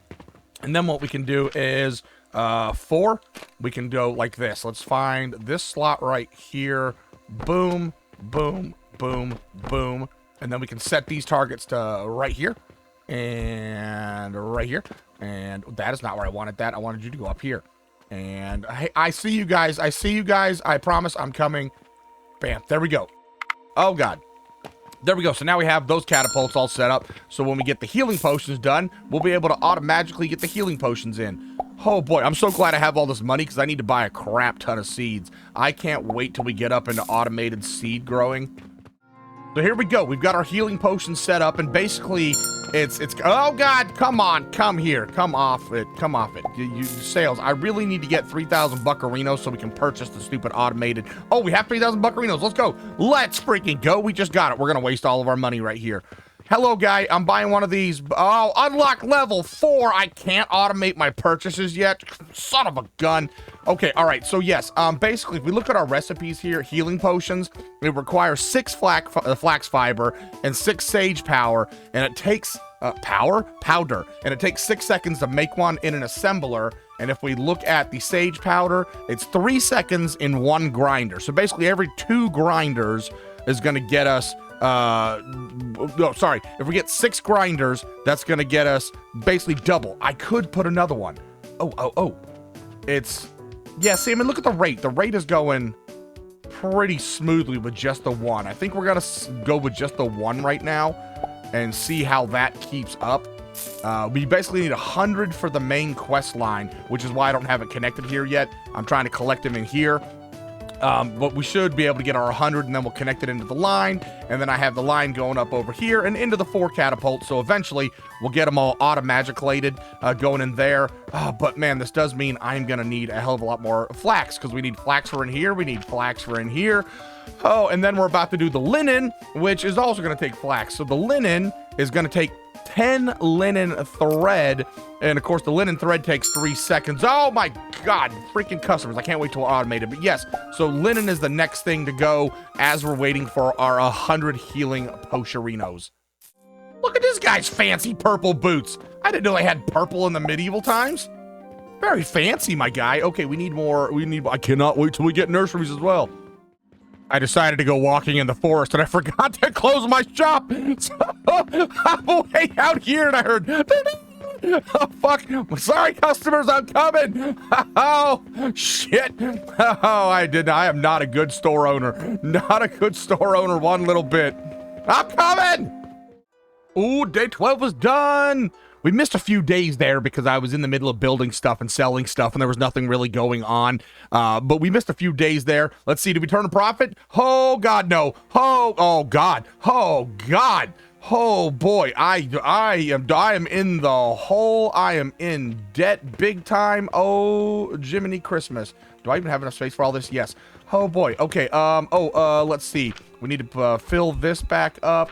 and then what we can do is 4. We can go like this. Let's find this slot right here. Boom, boom, boom, boom, and then we can set these targets to right here and right here. And that is not where I wanted that. I wanted you to go up here. And I see you guys. I promise I'm coming. Bam. There we go. Oh, God. There we go. So now we have those catapults all set up. So when we get the healing potions done, we'll be able to automatically get the healing potions in. Oh, boy. I'm so glad I have all this money because I need to buy a crap ton of seeds. I can't wait till we get up into automated seed growing. So here we go. We've got our healing potions set up, and basically it's oh God, come on, come here, come off it. You sales. I really need to get 3,000 buccarinos so we can purchase the stupid automated. Oh, we have 3,000 buccarinos. Let's go. Let's freaking go. We just got it. We're gonna waste all of our money right here. Hello, guy. I'm buying one of these. Oh, unlock level 4. I can't automate my purchases yet. Son of a gun. Okay, all right. So, yes, basically, if we look at our recipes here, healing potions, it requires 6 flax fiber and 6 sage power, and it takes powder, and it takes 6 seconds to make one in an assembler. And if we look at the sage powder, it's 3 seconds in 1 grinder. So, basically, every 2 grinders is going to get us no, sorry. If we get 6 grinders, that's gonna get us basically double. I could put another one. Oh. It's, yeah, see, I mean, look at the rate. The rate is going pretty smoothly with just the 1. I think we're gonna go with just the 1 right now and see how that keeps up. We basically need 100 for the main quest line, which is why I don't have it connected here yet. I'm trying to collect them in here. But we should be able to get our 100, and then we'll connect it into the line, and then I have the line going up over here and into the 4 catapults, so eventually we'll get them all automagiclated going in there. But man, this does mean I'm gonna need a hell of a lot more flax, because we need flax for in here, we need flax for in here. Oh, and then we're about to do the linen, which is also gonna take flax. So the linen is gonna take 10 linen thread, and of course the linen thread takes 3 seconds. Oh my God, freaking customers. I can't wait till automated. But yes, so linen is the next thing to go as we're waiting for our 100 healing potiorinos. Look at this guy's fancy purple boots. I didn't know they had purple in the medieval times. Very fancy, my guy. Okay, we need more. I cannot wait till we get nurseries as well. I decided to go walking in the forest, and I forgot to close my shop. So I'm way out here, and I heard, oh, fuck. Sorry, customers, I'm coming. Oh, shit. Oh, I am not a good store owner. Not a good store owner one little bit. I'm coming. Ooh, day 12 was done. We missed a few days there because I was in the middle of building stuff and selling stuff, and there was nothing really going on. But we missed a few days there. Let's see, did we turn a profit? Oh, God, no. Oh, God. Oh, God. Oh, boy. I am in the hole. I am in debt big time. Oh, Jiminy Christmas. Do I even have enough space for all this? Yes. Oh, boy. Okay. Let's see. We need to fill this back up.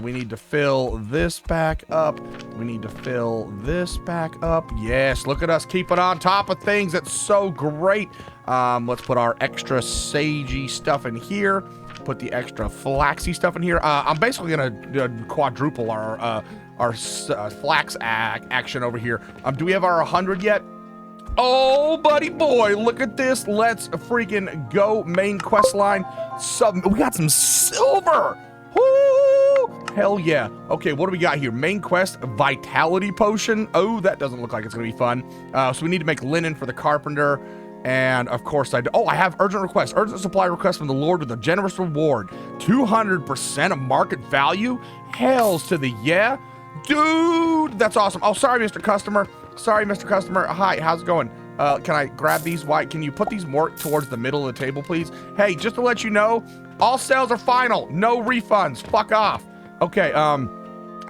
We need to fill this back up. We need to fill this back up. Yes, look at us keeping on top of things. It's so great. Let's put our extra sagey stuff in here. Put the extra flaxy stuff in here. I'm basically gonna quadruple our flax action over here. Do we have our 100 yet? Oh, buddy boy, look at this. Let's freaking go. Main quest line. We got some silver. Woo! Hell yeah. Okay, what do we got here? Main quest, vitality potion. Oh, that doesn't look like it's gonna be fun. So we need to make linen for the carpenter. And of course I have urgent request. Urgent supply request from the Lord with a generous reward. 200% of market value? Hells to the yeah. Dude, that's awesome. Oh, sorry, Mr. Customer. Sorry, Mr. Customer. Hi, how's it going? Can I grab these? Why? Can you put these more towards the middle of the table, please? Hey, just to let you know, all sales are final. No refunds. Fuck off. Okay,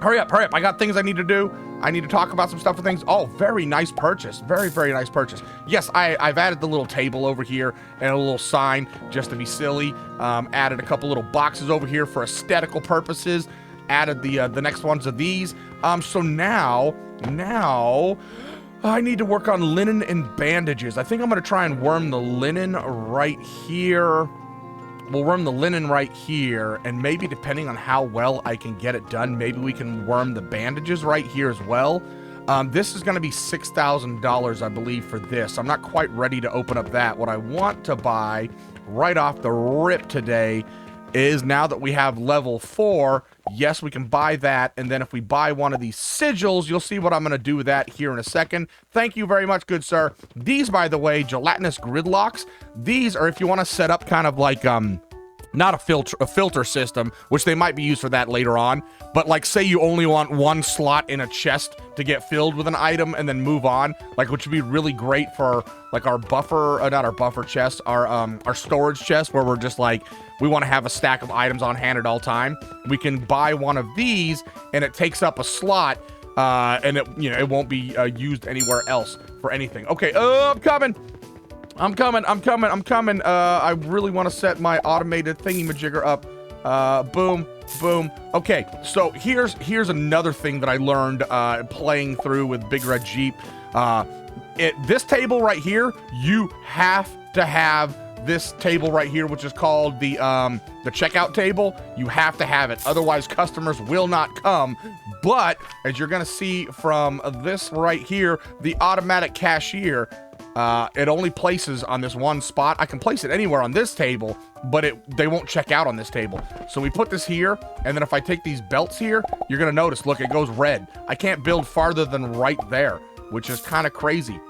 hurry up. I got things I need to do. I need to talk about some stuff for things. Oh, very nice purchase. Very, very nice purchase. Yes, I've added the little table over here and a little sign just to be silly. Added a couple little boxes over here for aesthetical purposes. Added the next ones of these. So now I need to work on linen and bandages. I think I'm gonna try and worm the linen right here. We'll worm the linen right here, and maybe depending on how well I can get it done, maybe we can worm the bandages right here as well. This is gonna be $6,000, I believe, for this. I'm not quite ready to open up that. What I want to buy right off the rip today is, now that we have level 4, yes, we can buy that, and then if we buy one of these sigils, you'll see what I'm going to do with that here in a second. Thank you very much, good sir. These, by the way, gelatinous gridlocks, these are if you want to set up kind of like, not a filter system, which they might be used for that later on, but like say you only want one slot in a chest to get filled with an item and then move on, like, which would be really great for like our buffer, not our buffer chest, our storage chest, where we're just like, we want to have a stack of items on hand at all time. We can buy one of these and it takes up a slot, and it, you know, it won't be used anywhere else for anything. Okay, I'm coming. I really want to set my automated thingy-majigger up. Boom, boom. Okay, so here's another thing that I learned playing through with Big Red Jeep. This table right here, you have to have this table right here, which is called the checkout table. You have to have it, otherwise customers will not come. But as you're gonna see from this right here, the automatic cashier, it only places on this one spot. I can place it anywhere on this table, but they won't check out on this table. So we put this here, and then if I take these belts here, you're gonna notice, look, it goes red. I can't build farther than right there, which is kind of crazy.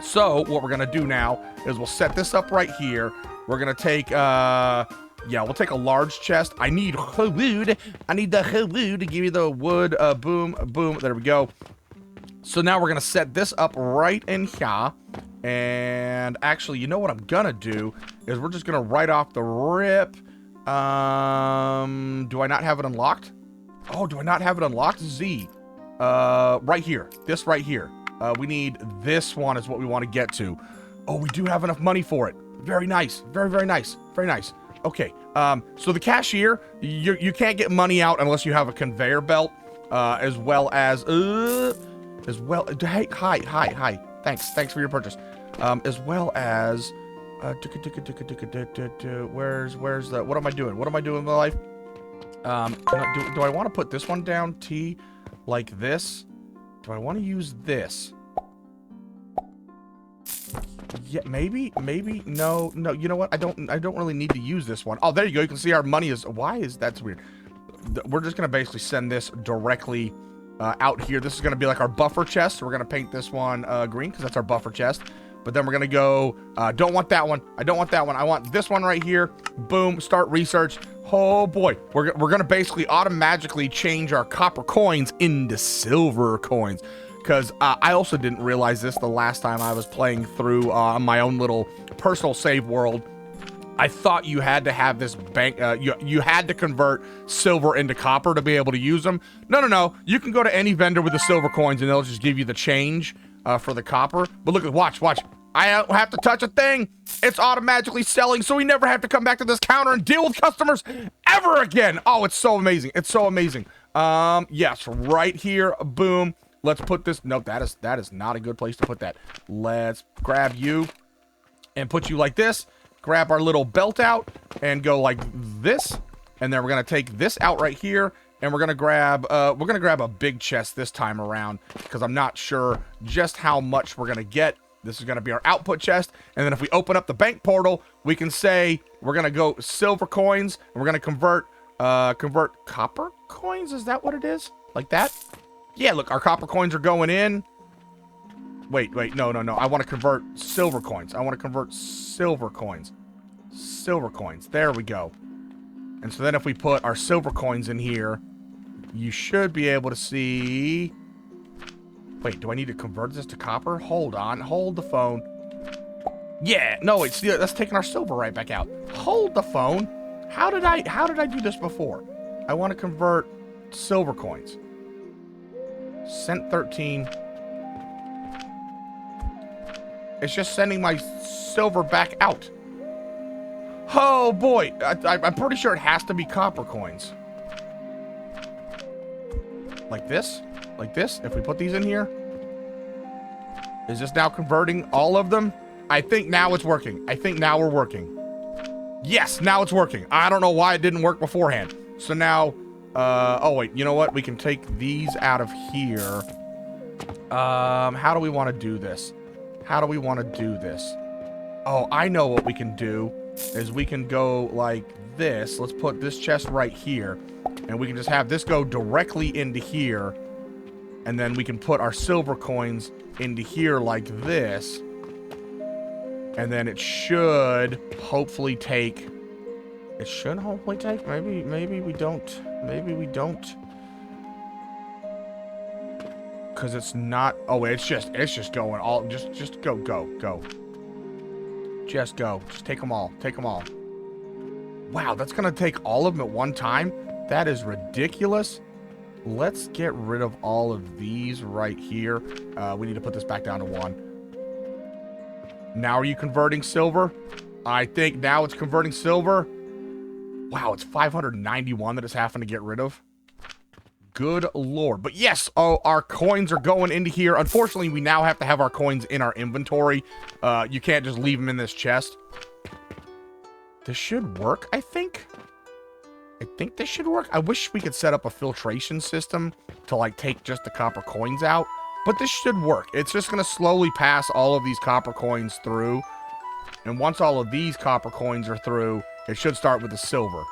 So what we're gonna do now is we'll set this up right here. We're gonna take, we'll take a large chest. I need wood. I need the wood to give you the wood. Boom, boom. There we go. So now we're gonna set this up right in here. And actually, you know what I'm gonna do is we're just gonna right off the rip. Do I not have it unlocked? Oh, do I not have it unlocked? Z. Right here. This right here. We need this one is what we want to get to. Oh, we do have enough money for it. Very nice. Very, very nice. Very nice. Okay. So the cashier, you can't get money out unless you have a conveyor belt, as well as hey, hi. Thanks for your purchase. As well as where's the, what am I doing? What am I doing in my life? Do I want to put this one down T like this? Do I want to use this? Yeah, maybe, no, you know what? I don't really need to use this one. Oh, there you go. You can see our money is, that's weird. We're just going to basically send this directly out here. This is going to be like our buffer chest. So we're going to paint this one green because that's our buffer chest. But then we're going to go, don't want that one. I don't want that one. I want this one right here. Boom, start research. Oh boy, we're going to basically automatically change our copper coins into silver coins. Because I also didn't realize this the last time I was playing through my own little personal save world. I thought you had to have this bank, you had to convert silver into copper to be able to use them. No. You can go to any vendor with the silver coins and they'll just give you the change for the copper. But look, watch. I don't have to touch a thing. It's automatically selling, so we never have to come back to this counter and deal with customers ever again. Oh, it's so amazing. It's so amazing. Yes, right here. Boom. Let's put this. No, that is not a good place to put that. Let's grab you and put you like this. Grab our little belt out and go like this. And then we're going to take this out right here. And we're going to grab a big chest this time around because I'm not sure just how much we're going to get. This is going to be our output chest. And then if we open up the bank portal, we can say we're going to go silver coins. And we're going to convert Convert copper coins? Is that what it is? Like that? Yeah, look, our copper coins are going in. Wait, no. I want to convert silver coins. I want to convert silver coins. Silver coins. There we go. And so then if we put our silver coins in here, you should be able to see... Wait, do I need to convert this to copper? Hold on. Hold the phone. Yeah. No, wait. See, that's taking our silver right back out. Hold the phone. How did I do this before? I want to convert silver coins. Sent 13. It's just sending my silver back out. Oh, boy. I'm pretty sure it has to be copper coins. Like this? Like this? If we put these in here? Is this now converting all of them? I think now it's working. I think now we're working. Yes, now it's working. I don't know why it didn't work beforehand. So now, oh wait, you know what? We can take these out of here. How do we want to do this? How do we want to do this? Oh, I know what we can do is we can go like this. Let's put this chest right here. And we can just have this go directly into here. And then we can put our silver coins into here like this. And then it should hopefully take... It should hopefully take... Maybe we don't. Maybe we don't. Because it's not... Oh, it's just going all... Just go. Just go. Just take them all. Take them all. Wow, that's going to take all of them at one time? That is ridiculous. Let's get rid of all of these right here. We need to put this back down to 1. Now are you converting silver? I think now it's converting silver. Wow, it's 591 that it's having to get rid of. Good lord. But yes, oh, our coins are going into here. Unfortunately, we now have to have our coins in our inventory. You can't just leave them in this chest. This should work, I think. I think this should work. I wish we could set up a filtration system to, like, take just the copper coins out. But this should work. It's just going to slowly pass all of these copper coins through. And once all of these copper coins are through, it should start with the silver.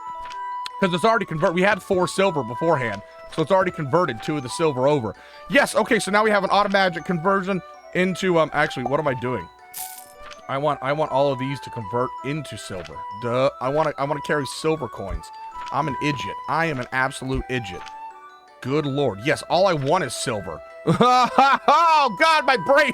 Because it's already converted. We had 4 silver beforehand. So it's already converted 2 of the silver over. Yes, okay, so now we have an automatic conversion into... actually, what am I doing? I want all of these to convert into silver. Duh. I want to carry silver coins. I'm an idiot. I am an absolute idiot. Good lord. Yes, all I want is silver. Oh, God, my brain.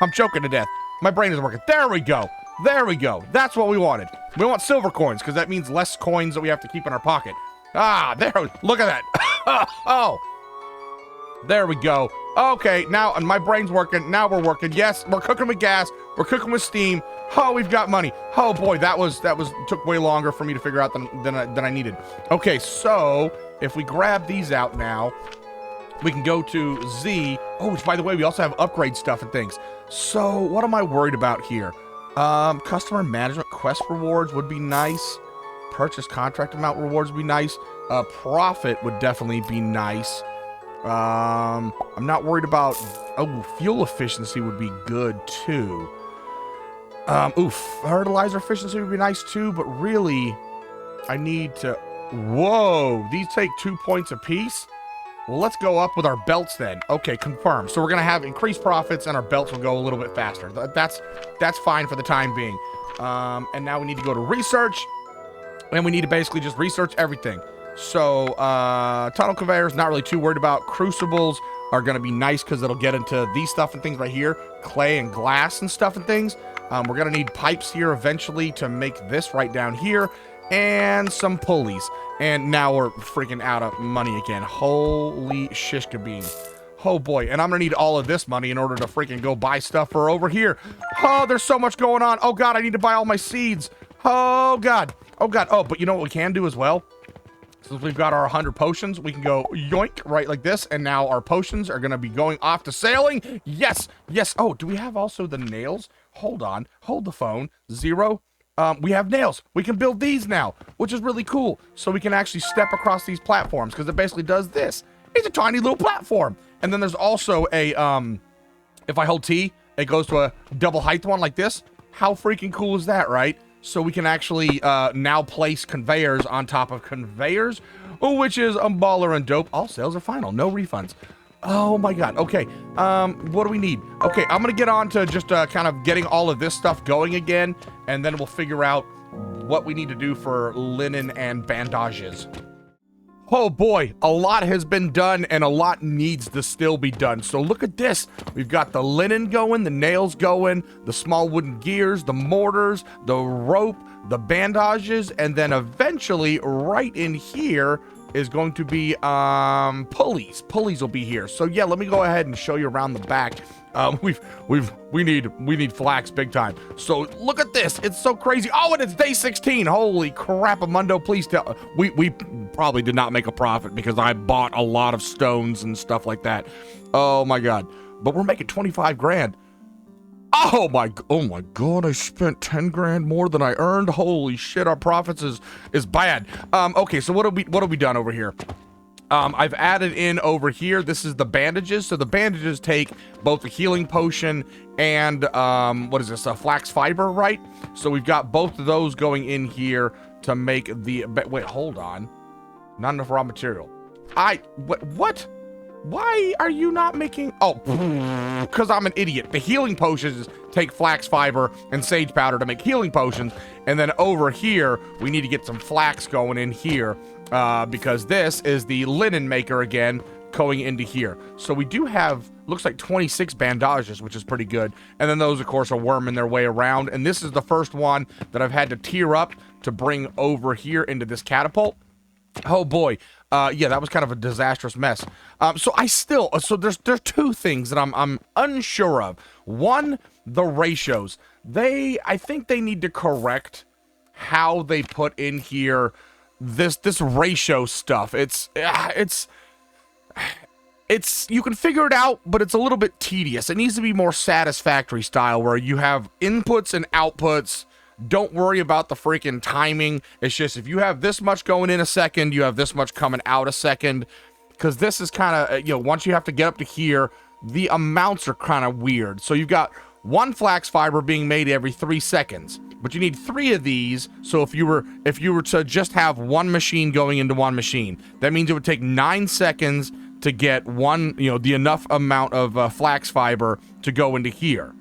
I'm choking to death. My brain isn't working. There we go. There we go. That's what we wanted. We want silver coins because that means less coins that we have to keep in our pocket. There. Look at that. Oh. There we go. Okay, now my brain's working. Now we're working. Yes, we're cooking with gas. We're cooking with steam. Oh, we've got money. Oh boy, that took way longer for me to figure out than I needed. Okay, so if we grab these out now, we can go to Z. Oh, which by the way, we also have upgrade stuff and things. So what am I worried about here? Customer management quest rewards would be nice. Purchase contract amount rewards would be nice. Profit would definitely be nice. I'm not worried about... Oh, fuel efficiency would be good, too. Fertilizer efficiency would be nice, too, but really, I need to... Whoa, these take 2 points apiece? Well, let's go up with our belts, then. Okay, confirmed. So we're going to have increased profits, and our belts will go a little bit faster. That's fine for the time being. And now we need to go to research, and we need to basically just research everything. So, tunnel conveyors, not really too worried about. Crucibles are going to be nice because it'll get into these stuff and things right here. Clay and glass and stuff and things. We're going to need pipes here eventually to make this right down here. And some pulleys. And now we're freaking out of money again. Holy shish kabeen. Oh boy. And I'm going to need all of this money in order to freaking go buy stuff for over here. Oh, there's so much going on. Oh God, I need to buy all my seeds. Oh God. Oh God. Oh, but you know what we can do as well? Since we've got our 100 potions, we can go yoink right like this. And now our potions are going to be going off to sailing. Yes. Yes. Oh, do we have also the nails? Hold on. Hold the phone. 0. We have nails. We can build these now, which is really cool. So we can actually step across these platforms because it basically does this. It's a tiny little platform. And then there's also a, if I hold T, it goes to a double height one like this. How freaking cool is that, right? so we can actually now place conveyors on top of conveyors, which is baller and dope. All sales are final, no refunds. Oh my god. Okay, what do we need? Okay, I'm gonna get on to just kind of getting all of this stuff going again, and then we'll figure out what we need to do for linen and bandages. Oh boy, a lot has been done and a lot needs to still be done. So look at this. We've got the linen going, the nails going, the small wooden gears, the mortars, the rope, the bandages, and then eventually right in here is going to be pulleys. Pulleys will be here. So yeah, let me go ahead and show you around the back. We need flax big time. So look at this. It's so crazy. Oh, and it's day 16. Holy crap, Amundo, please tell. We probably did not make a profit because I bought a lot of stones and stuff like that. Oh my god. But we're making 25 grand. Oh my god, I spent 10 grand more than I earned. Holy shit, our profits is bad. Okay, so what have we done over here? I've added in over here, this is the bandages. So the bandages take both the healing potion and, what is this, a flax fiber, right? So we've got both of those going in here to make the, wait, hold on. Not enough raw material. What? Why are you not making, oh, because I'm an idiot. The healing potions take flax fiber and sage powder to make healing potions. And then over here, we need to get some flax going in here. Because this is the linen maker again going into here. So we do have, looks like 26 bandages, which is pretty good. And then those, of course, are worming their way around. And this is the first one that I've had to tier up to bring over here into this catapult. Oh boy. Yeah, that was kind of a disastrous mess. So there's two things that I'm unsure of. One, the ratios. I think they need to correct how they put in here this ratio stuff. It's you can figure it out, but it's a little bit tedious. It needs to be more satisfactory style where you have inputs and outputs. Don't worry about the freaking timing. It's just if you have this much going in a second, you have this much coming out a second. Because this is kind of, once you have to get up to here, the amounts are kind of weird. So you've got one flax fiber being made every 3 seconds. But you need 3 of these. So if you were to just have one machine going into one machine, that means it would take 9 seconds to get one, the enough amount of flax fiber to go into here.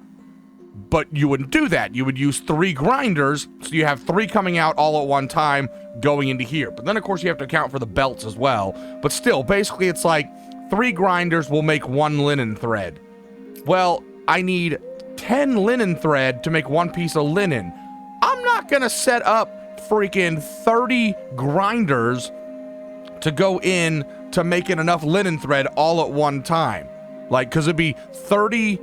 But you wouldn't do that. You would use 3 grinders, so you have 3 coming out all at one time going into here. But then, of course, you have to account for the belts as well. But still, basically, it's like 3 grinders will make 1 linen thread. Well, I need 10 linen thread to make 1 piece of linen. I'm not going to set up freaking 30 grinders to go in to making enough linen thread all at one time. Like, because it'd be 30...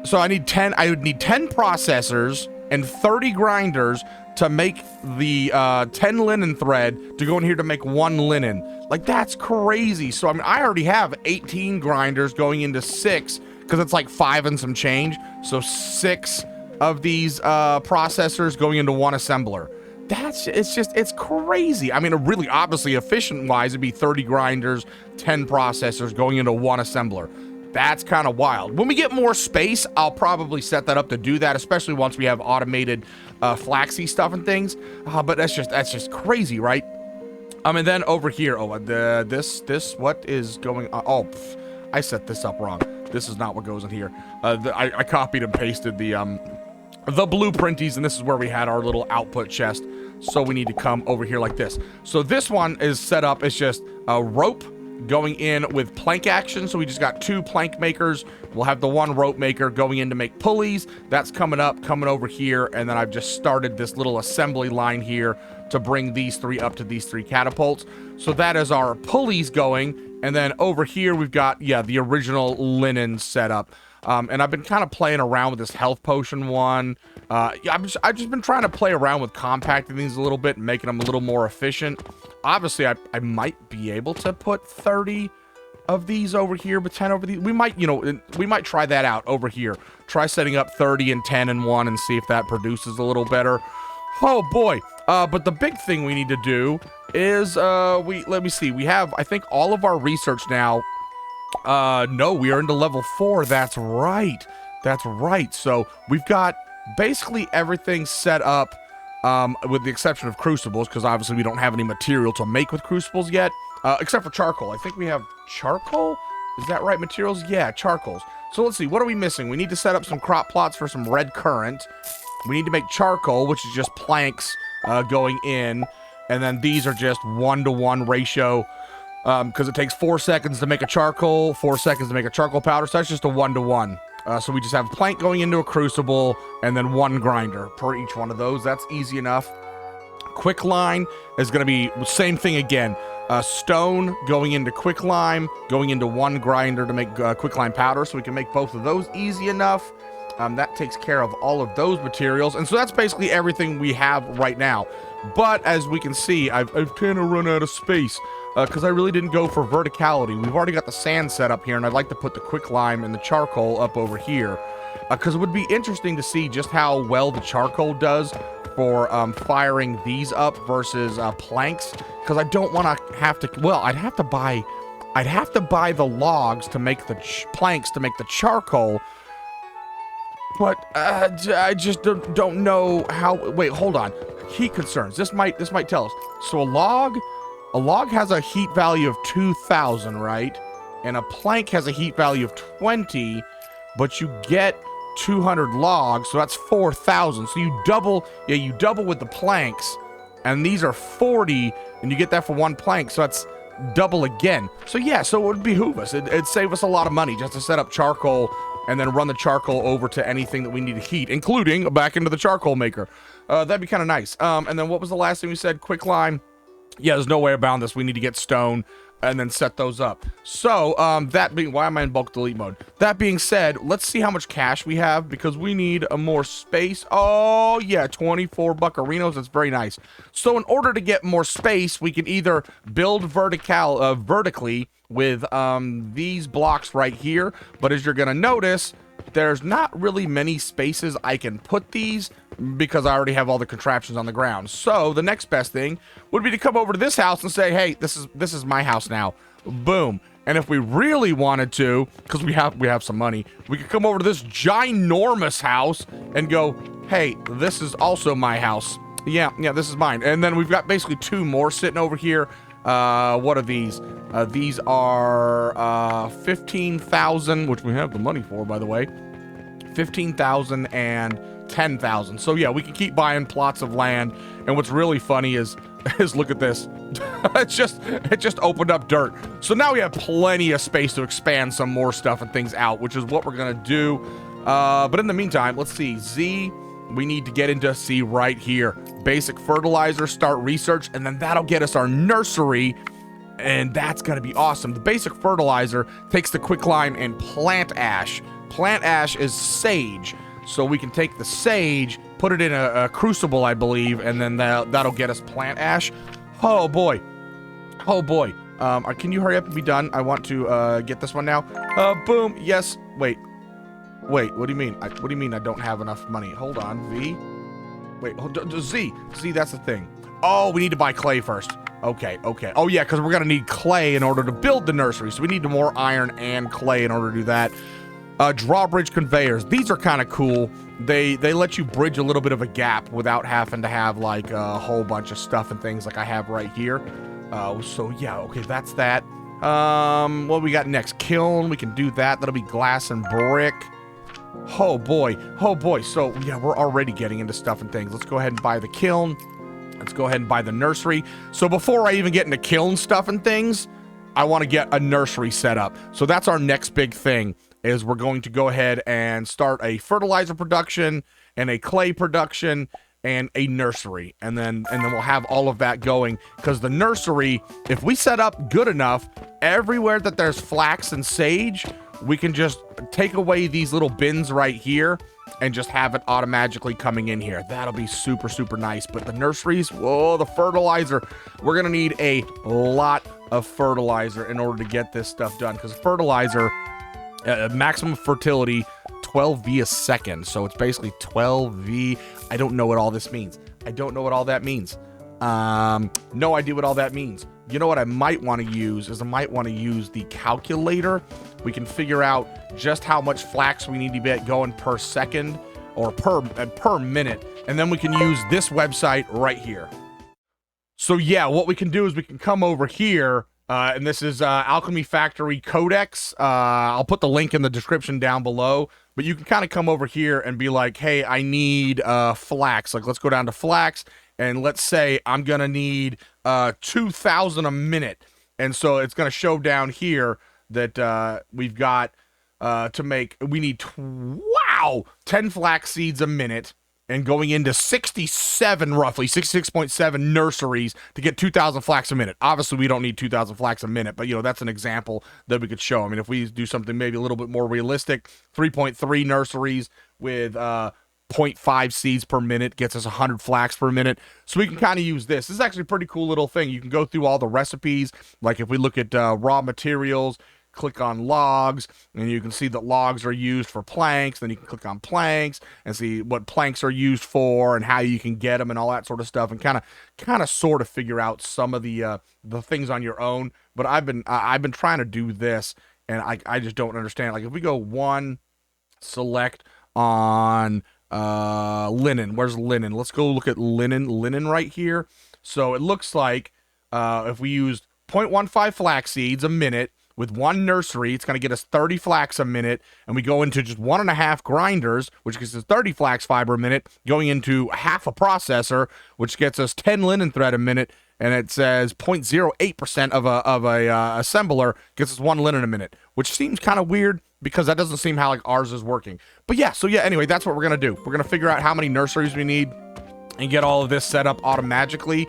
So I would need 10 processors and 30 grinders to make the 10 linen thread to go in here to make 1 linen. Like, that's crazy. So, I mean, I already have 18 grinders going into 6 because it's like 5 and some change. So 6 of these processors going into 1 assembler. It's crazy. I mean, really, obviously, efficient-wise, it'd be 30 grinders, 10 processors going into 1 assembler. That's kind of wild. When we get more space, I'll probably set that up to do that, especially once we have automated flaxy stuff and things. But that's just crazy, right? And then over here, this what is going on? Oh, I set this up wrong. This is not what goes in here. I copied and pasted the blueprinties, and this is where we had our little output chest. So we need to come over here like this. So this one is set up. It's just a rope going in with plank action. So we just got 2 plank makers. We'll have the 1 rope maker going in to make pulleys. That's coming over here. And then I've just started this little assembly line here to bring these 3 up to these 3 catapults. So that is our pulleys going. And then over here, we've got, the original linen setup. And I've been kind of playing around with this health potion one. I've just been trying to play around with compacting these a little bit and making them a little more efficient. Obviously, I might be able to put 30 of these over here, but 10 over these. We might try that out over here. Try setting up 30 and 10 and 1 and see if that produces a little better. Oh boy. But the big thing we need to do is, let me see. We have, I think, all of our research now. No, we are into level 4. That's right. So we've got basically everything set up with the exception of crucibles, because obviously we don't have any material to make with crucibles yet, except for charcoal. I think we have charcoal. Is that right? Materials? Yeah, charcoals. So let's see. What are we missing? We need to set up some crop plots for some red currant. We need to make charcoal, which is just planks going in. And then these are just 1-to-1 ratio, because it takes 4 seconds to make a charcoal, 4 seconds to make a charcoal powder. So that's just a 1-to-1. So we just have plank going into a crucible and then 1 grinder per each one of those. That's easy enough. Quicklime is going to be the same thing again. Stone going into quicklime, going into 1 grinder to make quicklime powder. So we can make both of those easy enough. That takes care of all of those materials. And so that's basically everything we have right now. But as we can see, I've kind of run out of space because I really didn't go for verticality. We've already got the sand set up here, and I'd like to put the quicklime and the charcoal up over here because it would be interesting to see just how well the charcoal does for firing these up versus planks, because I don't want to have to, well, I'd have to buy the logs to make the planks to make the charcoal. But I just don't know how. Wait, hold on. Heat concerns. This might tell us. So a log has a heat value of 2,000, right? And a plank has a heat value of 20, but you get 200 logs, so that's 4,000. So you double with the planks, and these are 40, and you get that for 1 plank, so that's double again. So yeah, so it would behoove us. It'd save us a lot of money just to set up charcoal and then run the charcoal over to anything that we need to heat, including back into the charcoal maker. That'd be kind of nice. And then what was the last thing we said? Quicklime. Yeah, there's no way around this. We need to get stone and then set those up. So, that being, why am I in bulk delete mode? That being said, let's see how much cash we have, because we need a more space. Oh, yeah, 24 buccarinos. That's very nice. So in order to get more space, we can either build vertically with these blocks right here, but as you're gonna notice, there's not really many spaces I can put these because I already have all the contraptions on the ground. So the next best thing would be to come over to this house and say, hey, this is my house now. Boom. And if we really wanted to, because we have some money, we could come over to this ginormous house and go, hey, this is also my house. Yeah, this is mine. And then we've got basically 2 more sitting over here. What are these? These are 15,000, which we have the money for, by the way. 15,000 and 10,000. So yeah, we can keep buying plots of land. And what's really funny is look at this. it just opened up dirt. So now we have plenty of space to expand some more stuff and things out, which is what we're gonna do. But in the meantime, let's see. Z, we need to get into C right here. Basic fertilizer, start research, and then that'll get us our nursery, and that's gonna be awesome. The basic fertilizer takes the quicklime and plant ash. Plant ash is sage, so we can take the sage, put it in a crucible, I believe, and then that'll get us plant ash. Oh boy. Can you hurry up and be done? I want to get this one now. Boom. Yes. Wait, what do you mean? What do you mean I don't have enough money? Hold on, V. Wait, Z, that's the thing. Oh, we need to buy clay first. Okay. Oh yeah, because we're gonna need clay in order to build the nursery. So we need more iron and clay in order to do that. Drawbridge conveyors. These are kind of cool. They let you bridge a little bit of a gap without having to have like a whole bunch of stuff and things like I have right here. So yeah, okay, that's that. What we got next? Kiln. We can do that. That'll be glass and brick. Oh boy. So yeah, we're already getting into stuff and things. Let's go ahead and buy the kiln. Let's go ahead and buy the nursery. So before I even get into kiln stuff and things, I want to get a nursery set up. So that's our next big thing, is we're going to go ahead and start a fertilizer production and a clay production and a nursery. And then we'll have all of that going, because the nursery, if we set up good enough, everywhere that there's flax and sage, we can just take away these little bins right here and just have it automatically coming in here. That'll be super, super nice. But the nurseries, whoa, the fertilizer, we're gonna need a lot of fertilizer in order to get this stuff done, because fertilizer, maximum fertility, 12V a second. So it's basically 12V. I don't know what all this means. I don't know what all that means. No idea what all that means. You know what I might want to use is I might want to use the calculator. We can figure out just how much flax we need to get going per second. or per minute. And then we can use this website right here. So yeah, what we can do is we can come over here, and this is Alchemy Factory Codex. I'll put the link in the description down below, but you can kind of come over here and be like, hey, I need flax. Like, let's go down to flax, and let's say I'm gonna need 2,000 a minute. And so it's gonna show down here that we've got we need 10 flax seeds a minute, and going into 67, roughly 66.7 nurseries to get 2,000 flax a minute. Obviously, we don't need 2,000 flax a minute, but that's an example that we could show. I mean, if we do something maybe a little bit more realistic, 3.3 nurseries with 0.5 seeds per minute gets us 100 flax per minute. So we can kind of use this. This is actually a pretty cool little thing. You can go through all the recipes. Like if we look at raw materials, click on logs, and you can see that logs are used for planks. Then you can click on planks and see what planks are used for and how you can get them and all that sort of stuff, and kind of sort of figure out some of the things on your own. But I've been trying to do this, and I just don't understand. Like if we go one, select on linen. Where's linen? Let's go look at linen right here. So it looks like if we used 0.15 flax seeds a minute with one nursery, it's going to get us 30 flax a minute, and we go into just 1.5 grinders, which gets us 30 flax fiber a minute, going into half a processor, which gets us 10 linen thread a minute, and it says 0.08% of a assembler gets us 1 linen a minute, which seems kind of weird because that doesn't seem how like ours is working. But yeah, so yeah, anyway, that's what we're going to do. We're going to figure out how many nurseries we need and get all of this set up automatically.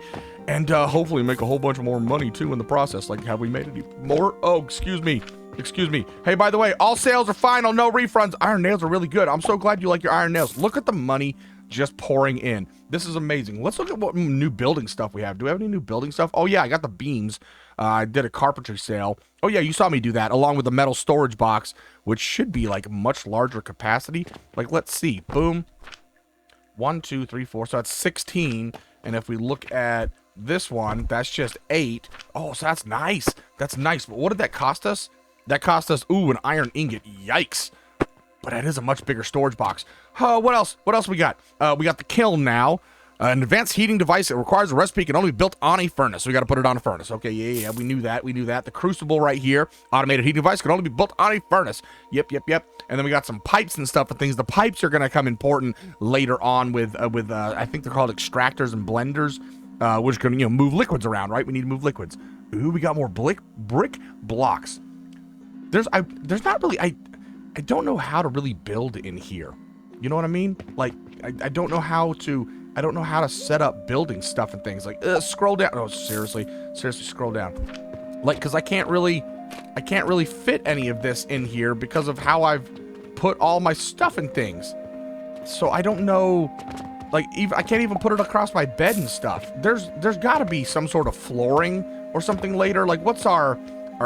And hopefully make a whole bunch more money, too, in the process. Like, have we made any more? Oh, excuse me. Excuse me. Hey, by the way, all sales are final, no refunds. Iron nails are really good. I'm so glad you like your iron nails. Look at the money just pouring in. This is amazing. Let's look at what new building stuff we have. Do we have any new building stuff? Oh, yeah, I got the beams. I did a carpentry sale. Oh, yeah, you saw me do that, along with the metal storage box, which should be, like, much larger capacity. Like, let's see. Boom. 1, 2, 3, 4. So that's 16. And if we look at this one, that's just 8. Oh, so that's nice. That's nice. But what did that cost us? That cost us, ooh, an iron ingot. Yikes. But that is a much bigger storage box. What else? What else we got? We got the kiln now. An advanced heating device that requires a recipe can only be built on a furnace. So we got to put it on a furnace. Okay, yeah, we knew that. We knew that. The crucible right here, automated heating device, can only be built on a furnace. Yep. And then we got some pipes and stuff and things. The pipes are going to come important later on with I think they're called extractors and blenders. We're just going to, move liquids around, right? We need to move liquids. Ooh, we got more brick blocks. There's not really, I don't know how to really build in here. You know what I mean? Like, I don't know how to set up building stuff and things. Like, scroll down. Oh, seriously, scroll down. Like, because I can't really fit any of this in here because of how I've put all my stuff and things. So I don't know. Like, I can't even put it across my bed and stuff. There's got to be some sort of flooring or something later. Like, what's our?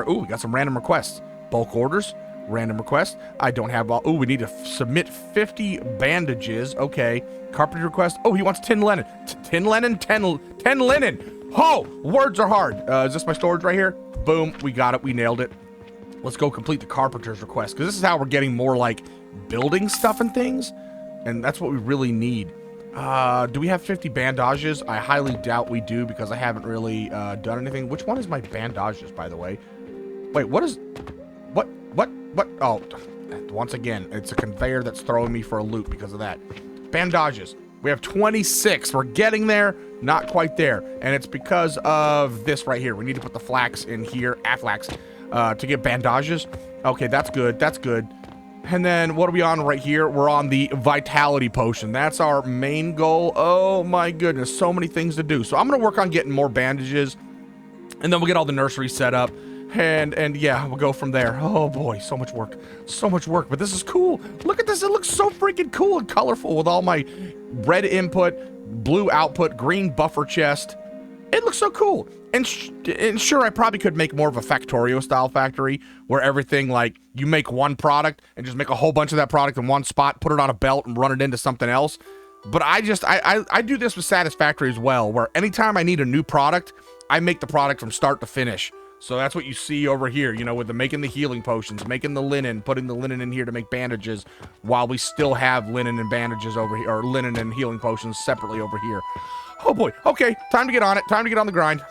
Ooh, we got some random requests. Bulk orders, random requests. I don't have all. Ooh, we need to submit 50 bandages. Okay. Carpentry request. Oh, he wants 10 linen. 10 linen. 10 linen. Oh, words are hard. Is this my storage right here? Boom. We got it. We nailed it. Let's go complete the carpenter's request, because this is how we're getting more like building stuff and things, and that's what we really need. Do we have 50 bandages? I highly doubt we do, because I haven't really done anything. Which one is my bandages, by the way? Wait, what? Oh, once again, it's a conveyor that's throwing me for a loop because of that. Bandages. We have 26. We're getting there, not quite there. And it's because of this right here. We need to put the flax in here, aflax, to get bandages. Okay, that's good. That's good. And then what are we on right here? We're on the vitality potion. That's our main goal. Oh my goodness, so many things to do. So I'm gonna work on getting more bandages, and then we'll get all the nursery set up, and yeah, we'll go from there. Oh boy, so much work, but this is cool. Look at this, it looks so freaking cool and colorful with all my red input, blue output, green buffer chest. It looks so cool. And sure, I probably could make more of a Factorio style factory where everything, like, you make one product and just make a whole bunch of that product in one spot, put it on a belt and run it into something else. But I do this with Satisfactory as well, where anytime I need a new product, I make the product from start to finish. So that's what you see over here, you know, with the making the healing potions, making the linen, putting the linen in here to make bandages, while we still have linen and bandages over here, or linen and healing potions separately over here. Oh boy. Okay, time to get on it. Time to get on the grind.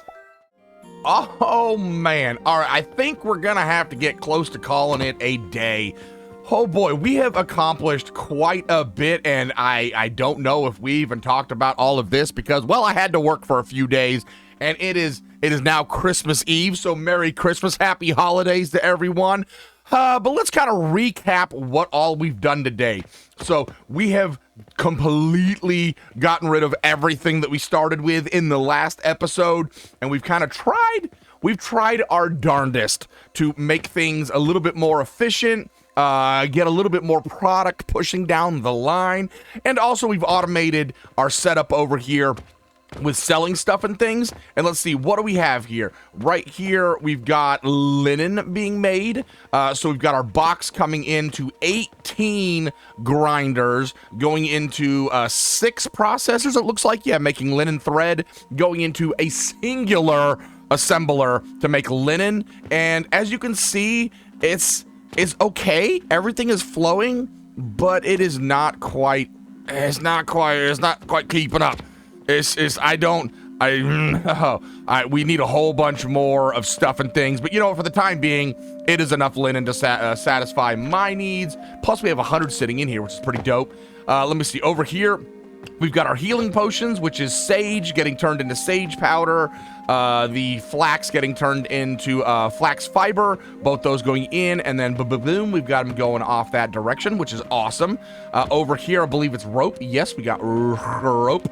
Oh man. All right, I think we're gonna have to get close to calling it a day. Oh boy, we have accomplished quite a bit, and I don't know if we even talked about all of this because, well, I had to work for a few days, and it is now Christmas Eve, so Merry Christmas, Happy Holidays to everyone. But let's kind of recap what all we've done today. So we have completely gotten rid of everything that we started with in the last episode, and we've kind of tried our darndest to make things a little bit more efficient, get a little bit more product pushing down the line, and also we've automated our setup over here with selling stuff and things. And let's see, what do we have here? Right here, we've got linen being made. So we've got our box coming into 18 grinders, going into 6 processors, it looks like. Yeah, making linen thread, going into a singular assembler to make linen. And as you can see, it's okay. Everything is flowing, but it is not quite keeping up. We need a whole bunch more of stuff and things, but you know, for the time being, it is enough linen to satisfy my needs. Plus we have 100 sitting in here, which is pretty dope. Let me see, over here, we've got our healing potions, which is sage getting turned into sage powder, the flax getting turned into flax fiber, both those going in, and then boom, we've got them going off that direction, which is awesome. Over here, I believe it's rope. Yes, we got rope.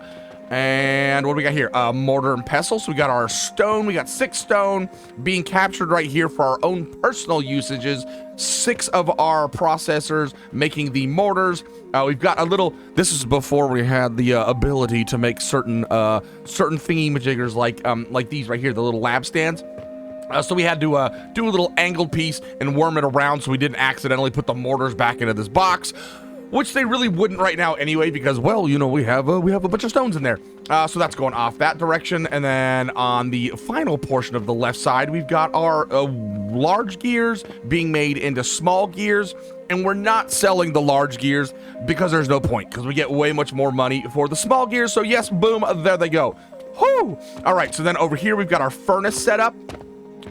And what do we got here? Mortar and pestle. So we got our stone. We got 6 stone being captured right here for our own personal usages. 6 of our processors making the mortars. We've got a little, this is before we had the ability to make certain thingy-majiggers like these right here, the little lab stands. So we had to do a little angled piece and worm it around so we didn't accidentally put the mortars back into this box, which they really wouldn't right now anyway, because, well, you know, we have a bunch of stones in there. So that's going off that direction. And then on the final portion of the left side, we've got our large gears being made into small gears. And we're not selling the large gears because there's no point, because we get way much more money for the small gears. So yes, boom, there they go. Whoo! All right, so then over here, we've got our furnace set up,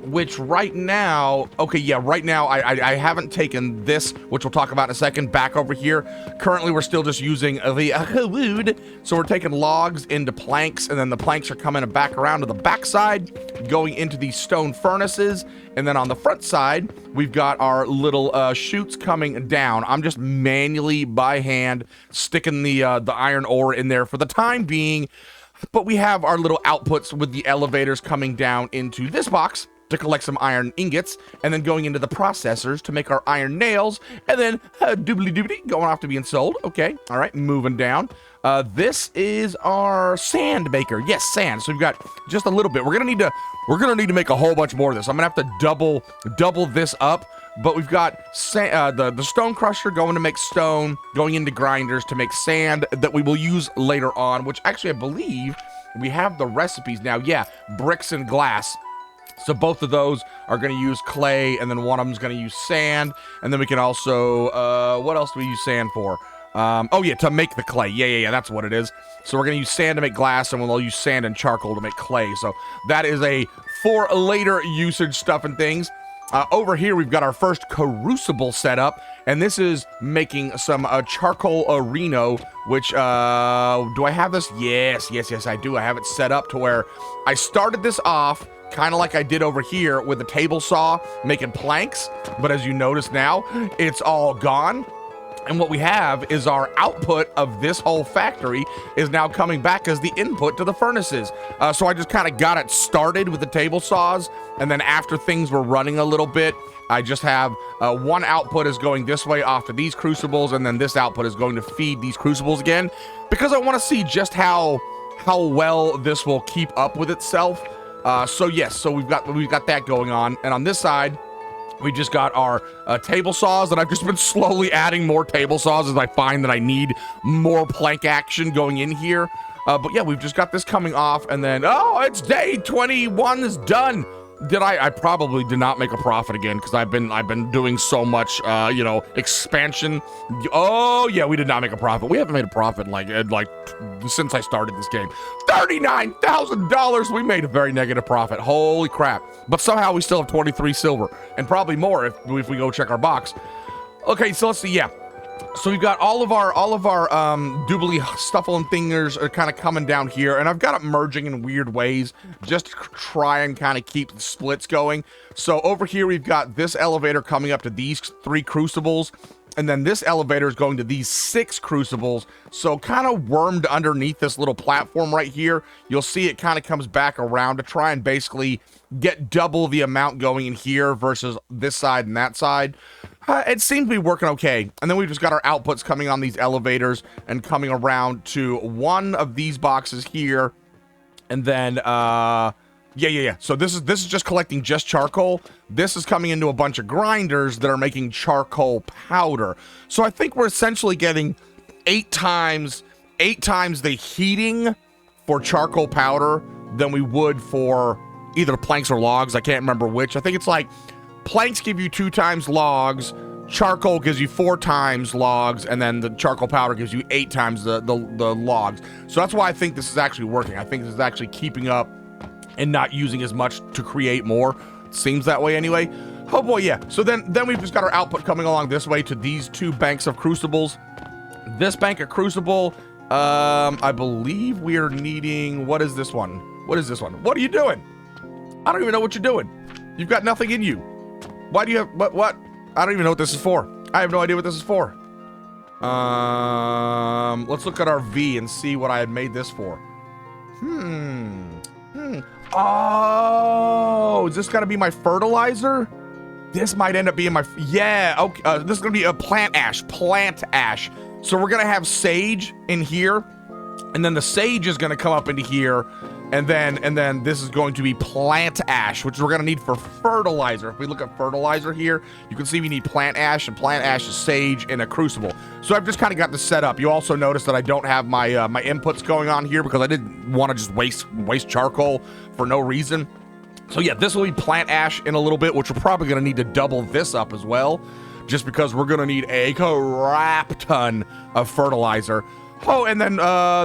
which right now, okay, yeah, right now I haven't taken this, which we'll talk about in a second, back over here. Currently, we're still just using the wood. So we're taking logs into planks, and then the planks are coming back around to the back side, going into these stone furnaces. And then on the front side, we've got our little chutes coming down. I'm just manually, by hand, sticking the iron ore in there for the time being. But we have our little outputs with the elevators coming down into this box to collect some iron ingots, and then going into the processors to make our iron nails, and then doobly-doobly going off to being sold. Okay, all right, moving down. This is our sand maker. Yes, sand. So we've got just a little bit. We're gonna need to make a whole bunch more of this. I'm gonna have to double this up. But we've got the stone crusher going to make stone, going into grinders to make sand that we will use later on. Which actually, I believe we have the recipes now. Yeah, bricks and glass. So both of those are going to use clay, and then one of them is going to use sand. And then we can also, what else do we use sand for? Oh yeah, to make the clay. Yeah, that's what it is. So we're going to use sand to make glass, and we'll use sand and charcoal to make clay. So that is for later usage stuff and things. Over here, we've got our first crucible set up, and this is making some charcoal reno, which, do I have this? Yes, I do. I have it set up to where I started this off kind of like I did over here with the table saw making planks, but as you notice now, it's all gone. And what we have is our output of this whole factory is now coming back as the input to the furnaces. So I just kind of got it started with the table saws, and then after things were running a little bit, I just have one output is going this way off to these crucibles, and then this output is going to feed these crucibles again, because I want to see just how well this will keep up with itself. So yes, so we've got that going on, and on this side, we just got our table saws, and I've just been slowly adding more table saws as I find that I need more plank action going in here. But yeah, we've just got this coming off, and then, oh, it's day 21 is done. Did I probably did not make a profit again because I've been doing so much, you know, expansion. Oh yeah, we did not make a profit. We haven't made a profit like since I started this game. $39,000. We made a very negative profit. Holy crap! But somehow we still have 23 silver and probably more if we go check our box. Okay, so let's see. Yeah. So we've got all of our doobly stuffle and thingers are kind of coming down here, and I've got it merging in weird ways just to try and kind of keep the splits going. So over here we've got this elevator coming up to these 3 crucibles, and then this elevator is going to these 6 crucibles. So kind of wormed underneath this little platform right here, you'll see it kind of comes back around to try and basically get double the amount going in here versus this side and that side. It seems to be working okay. And then we've just got our outputs coming on these elevators and coming around to one of these boxes here. And then, yeah. So this is just collecting just charcoal. This is coming into a bunch of grinders that are making charcoal powder. So I think we're essentially getting 8 times the heating for charcoal powder than we would for either planks or logs. I can't remember which. I think it's like planks give you 2 times logs, charcoal gives you 4 times logs, and then the charcoal powder gives you 8 times the logs. So that's why I think this is actually working. I think this is actually keeping up and not using as much to create more. It seems that way anyway. Oh boy, yeah. So then we've just got our output coming along this way to these 2 banks of crucibles. This bank of crucible, I believe we are needing, what is this one? What is this one? What are you doing? I don't even know what you're doing. You've got nothing in you. Why do you have, what? I don't even know what this is for. I have no idea what this is for. Let's look at our V and see what I had made this for. Oh, is this gonna be my fertilizer? This might end up being my, yeah, okay. This is gonna be a plant ash. So we're gonna have sage in here, and then the sage is gonna come up into here, and then this is going to be plant ash, which we're gonna need for fertilizer. If we look at fertilizer here, you can see we need plant ash, and plant ash is sage in a crucible. So I've just kind of got this set up. You also notice that I don't have my my inputs going on here because I didn't want to just waste charcoal for no reason. So yeah, this will be plant ash in a little bit, which we're probably gonna need to double this up as well, just because we're gonna need a crap ton of fertilizer. Oh, and then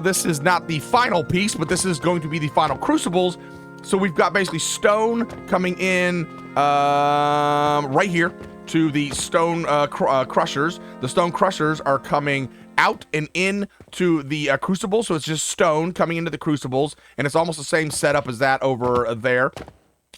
this is not the final piece, but this is going to be the final crucibles. So we've got basically stone coming in right here to the stone crushers. The stone crushers are coming out and in to the crucible. So it's just stone coming into the crucibles, and it's almost the same setup as that over there.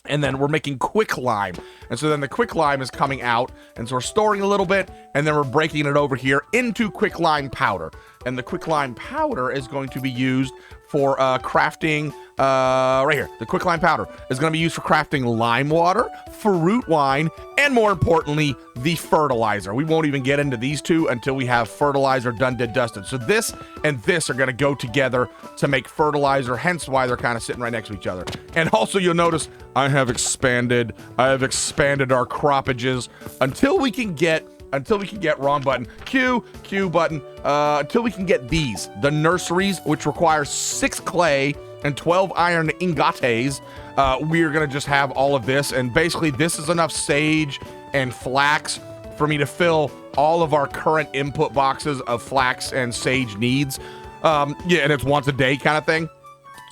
And then we're making quicklime. And so then the quicklime is coming out, and so we're storing a little bit, and then we're breaking it over here into quicklime powder. And the quicklime powder is going to be used for crafting, right here. The quicklime powder is going to be used for crafting lime water, fruit wine, and more importantly, the fertilizer. We won't even get into these two until we have fertilizer done, dusted. So this and this are going to go together to make fertilizer, hence why they're kind of sitting right next to each other. And also you'll notice I have expanded our croppages until we can get wrong button, Q button, until we can get these, the nurseries, which require 6 clay and 12 iron ingots. We're gonna just have all of this, and basically this is enough sage and flax for me to fill all of our current input boxes of flax and sage needs. Yeah, and it's once a day kind of thing,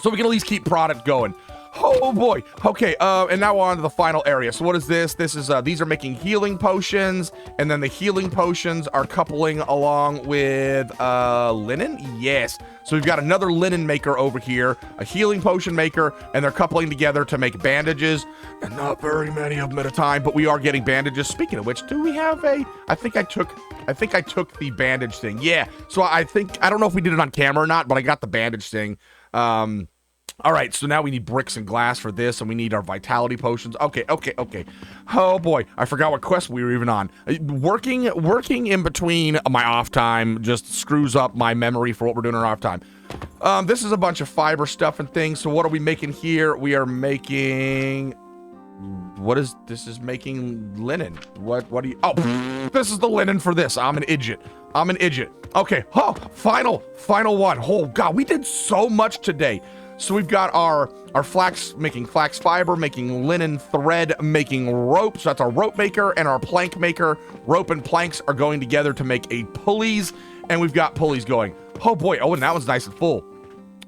so we can at least keep product going. Oh boy. Okay, and now we're on to the final area. So what is this? This is these are making healing potions, and then the healing potions are coupling along with linen. Yes. So we've got another linen maker over here, a healing potion maker, and they're coupling together to make bandages. And not very many of them at a time, but we are getting bandages. Speaking of which, do we have a, I think I took the bandage thing. Yeah. So I don't know if we did it on camera or not, but I got the bandage thing. All right, so now we need bricks and glass for this, and we need our vitality potions. Okay. Oh boy, I forgot what quest we were even on. Working in between my off time just screws up my memory for what we're doing in our off time. This is a bunch of fiber stuff and things. So what are we making here? We are making, this is making linen. What do you, oh, this is the linen for this. I'm an idiot. Okay, oh, final one. Oh God, we did so much today. So we've got our flax, making flax fiber, making linen thread, making rope. So that's our rope maker and our plank maker. Rope and planks are going together to make a pulleys, and we've got pulleys going. Oh boy, oh, and that one's nice and full.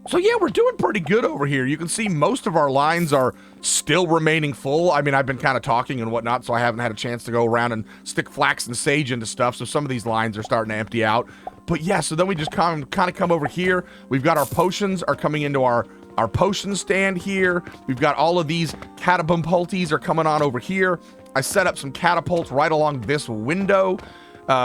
So yeah, we're doing pretty good over here. You can see most of our lines are still remaining full. I mean, I've been kind of talking and whatnot, so I haven't had a chance to go around and stick flax and sage into stuff. So some of these lines are starting to empty out. But yeah, so then we just kind of come over here. We've got our potions are coming into our potion stand here. We've got all of these catapulties are coming on over here. I set up some catapults right along this window.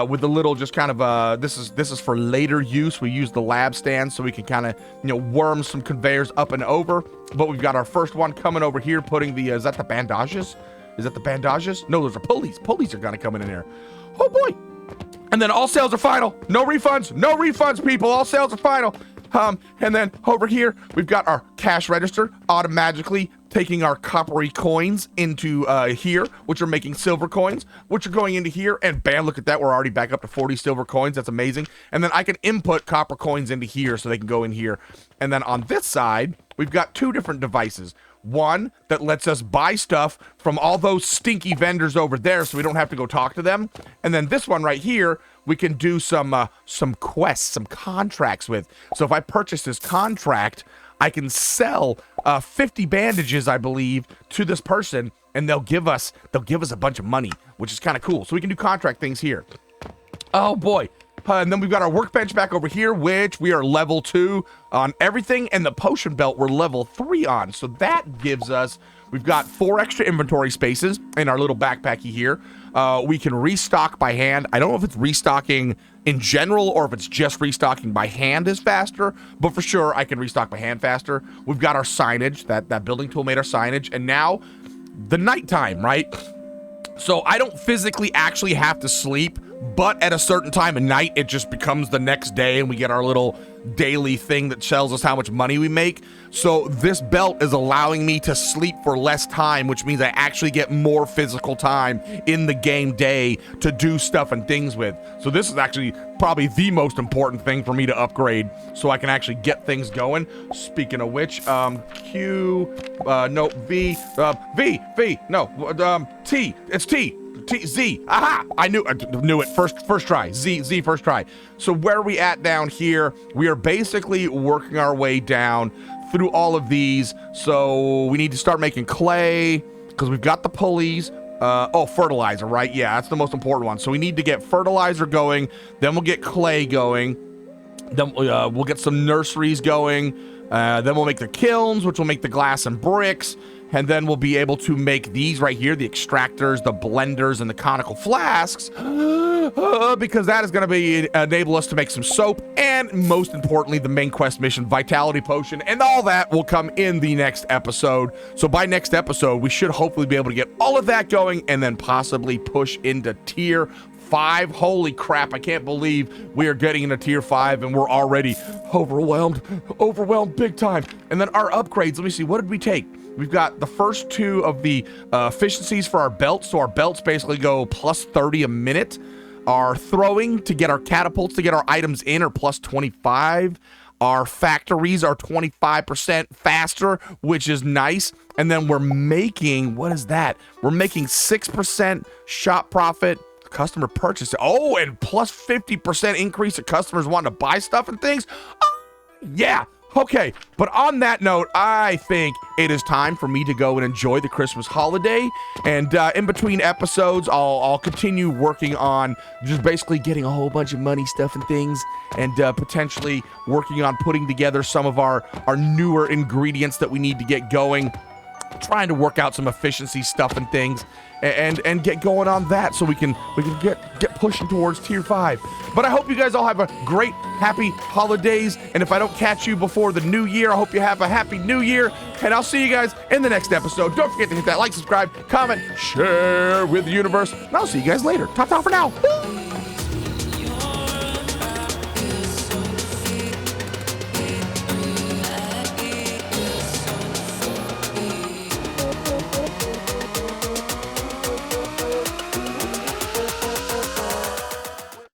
With the little just kind of this is for later use. We use the lab stand so we can kind of, you know, worm some conveyors up and over. But we've got our first one coming over here, putting the is that the bandages? Is that the bandages? No, those are pulleys. Pulleys are gonna come in here. Oh boy. And then all sales are final. No refunds. No refunds, people. All sales are final. And then over here, we've got our cash register automatically taking our coppery coins into here, which are making silver coins, which are going into here. And bam, look at that. We're already back up to 40 silver coins. That's amazing. And then I can input copper coins into here so they can go in here. And then on this side, we've got two different devices. One that lets us buy stuff from all those stinky vendors over there so we don't have to go talk to them. And then this one right here, we can do some quests, some contracts with. So if I purchase this contract, I can sell 50 bandages, I believe, to this person, and they'll give us a bunch of money, which is kind of cool. So we can do contract things here. Oh boy. And then we've got our workbench back over here, which we are level 2 on everything, and the potion belt we're level 3 on. So that gives us, we've got 4 extra inventory spaces in our little backpacky here. We can restock by hand. I don't know if it's restocking in general or if it's just restocking by hand is faster, but for sure I can restock by hand faster. We've got our signage, that building tool made our signage, and now the nighttime, right? So I don't physically actually have to sleep, but at a certain time of night, it just becomes the next day and we get our little daily thing that tells us how much money we make. So this belt is allowing me to sleep for less time, which means I actually get more physical time in the game day to do stuff and things with. So this is actually probably the most important thing for me to upgrade so I can actually get things going. Speaking of which, Q, no, V, no, T, it's T. Z, aha, I knew it first try. Z first try. So where are we at down here? We are basically working our way down through all of these. So we need to start making clay because we've got the pulleys. Fertilizer, right? Yeah, that's the most important one. So we need to get fertilizer going, then we'll get clay going, then we'll get some nurseries going, then we'll make the kilns, which will make the glass and bricks. And then we'll be able to make these right here, the extractors, the blenders, and the conical flasks, because that is going to enable us to make some soap, and most importantly, the main quest mission, Vitality Potion, and all that will come in the next episode. So by next episode, we should hopefully be able to get all of that going, and then possibly push into Tier 5. Holy crap, I can't believe we are getting into Tier 5, and we're already overwhelmed big time. And then our upgrades, let me see, what did we take? We've got the first 2 of the efficiencies for our belts. So our belts basically go plus 30 a minute. Our throwing to get our catapults to get our items in are plus 25. Our factories are 25% faster, which is nice. And then we're making, what is that? We're making 6% shop profit, customer purchase. Oh, and plus 50% increase of customers wanting to buy stuff and things. Oh, yeah. Okay, but on that note, I think it is time for me to go and enjoy the Christmas holiday. And in between episodes, I'll continue working on just basically getting a whole bunch of money stuff and things, and potentially working on putting together some of our newer ingredients that we need to get going. Trying to work out some efficiency stuff and things, and get going on that so we can get pushing towards Tier 5. But I hope you guys all have a great, happy holidays, and if I don't catch you before the new year, I hope you have a happy new year, and I'll see you guys in the next episode. Don't forget to hit that like, subscribe, comment, share with the universe, and I'll see you guys later. Ta-ta for now.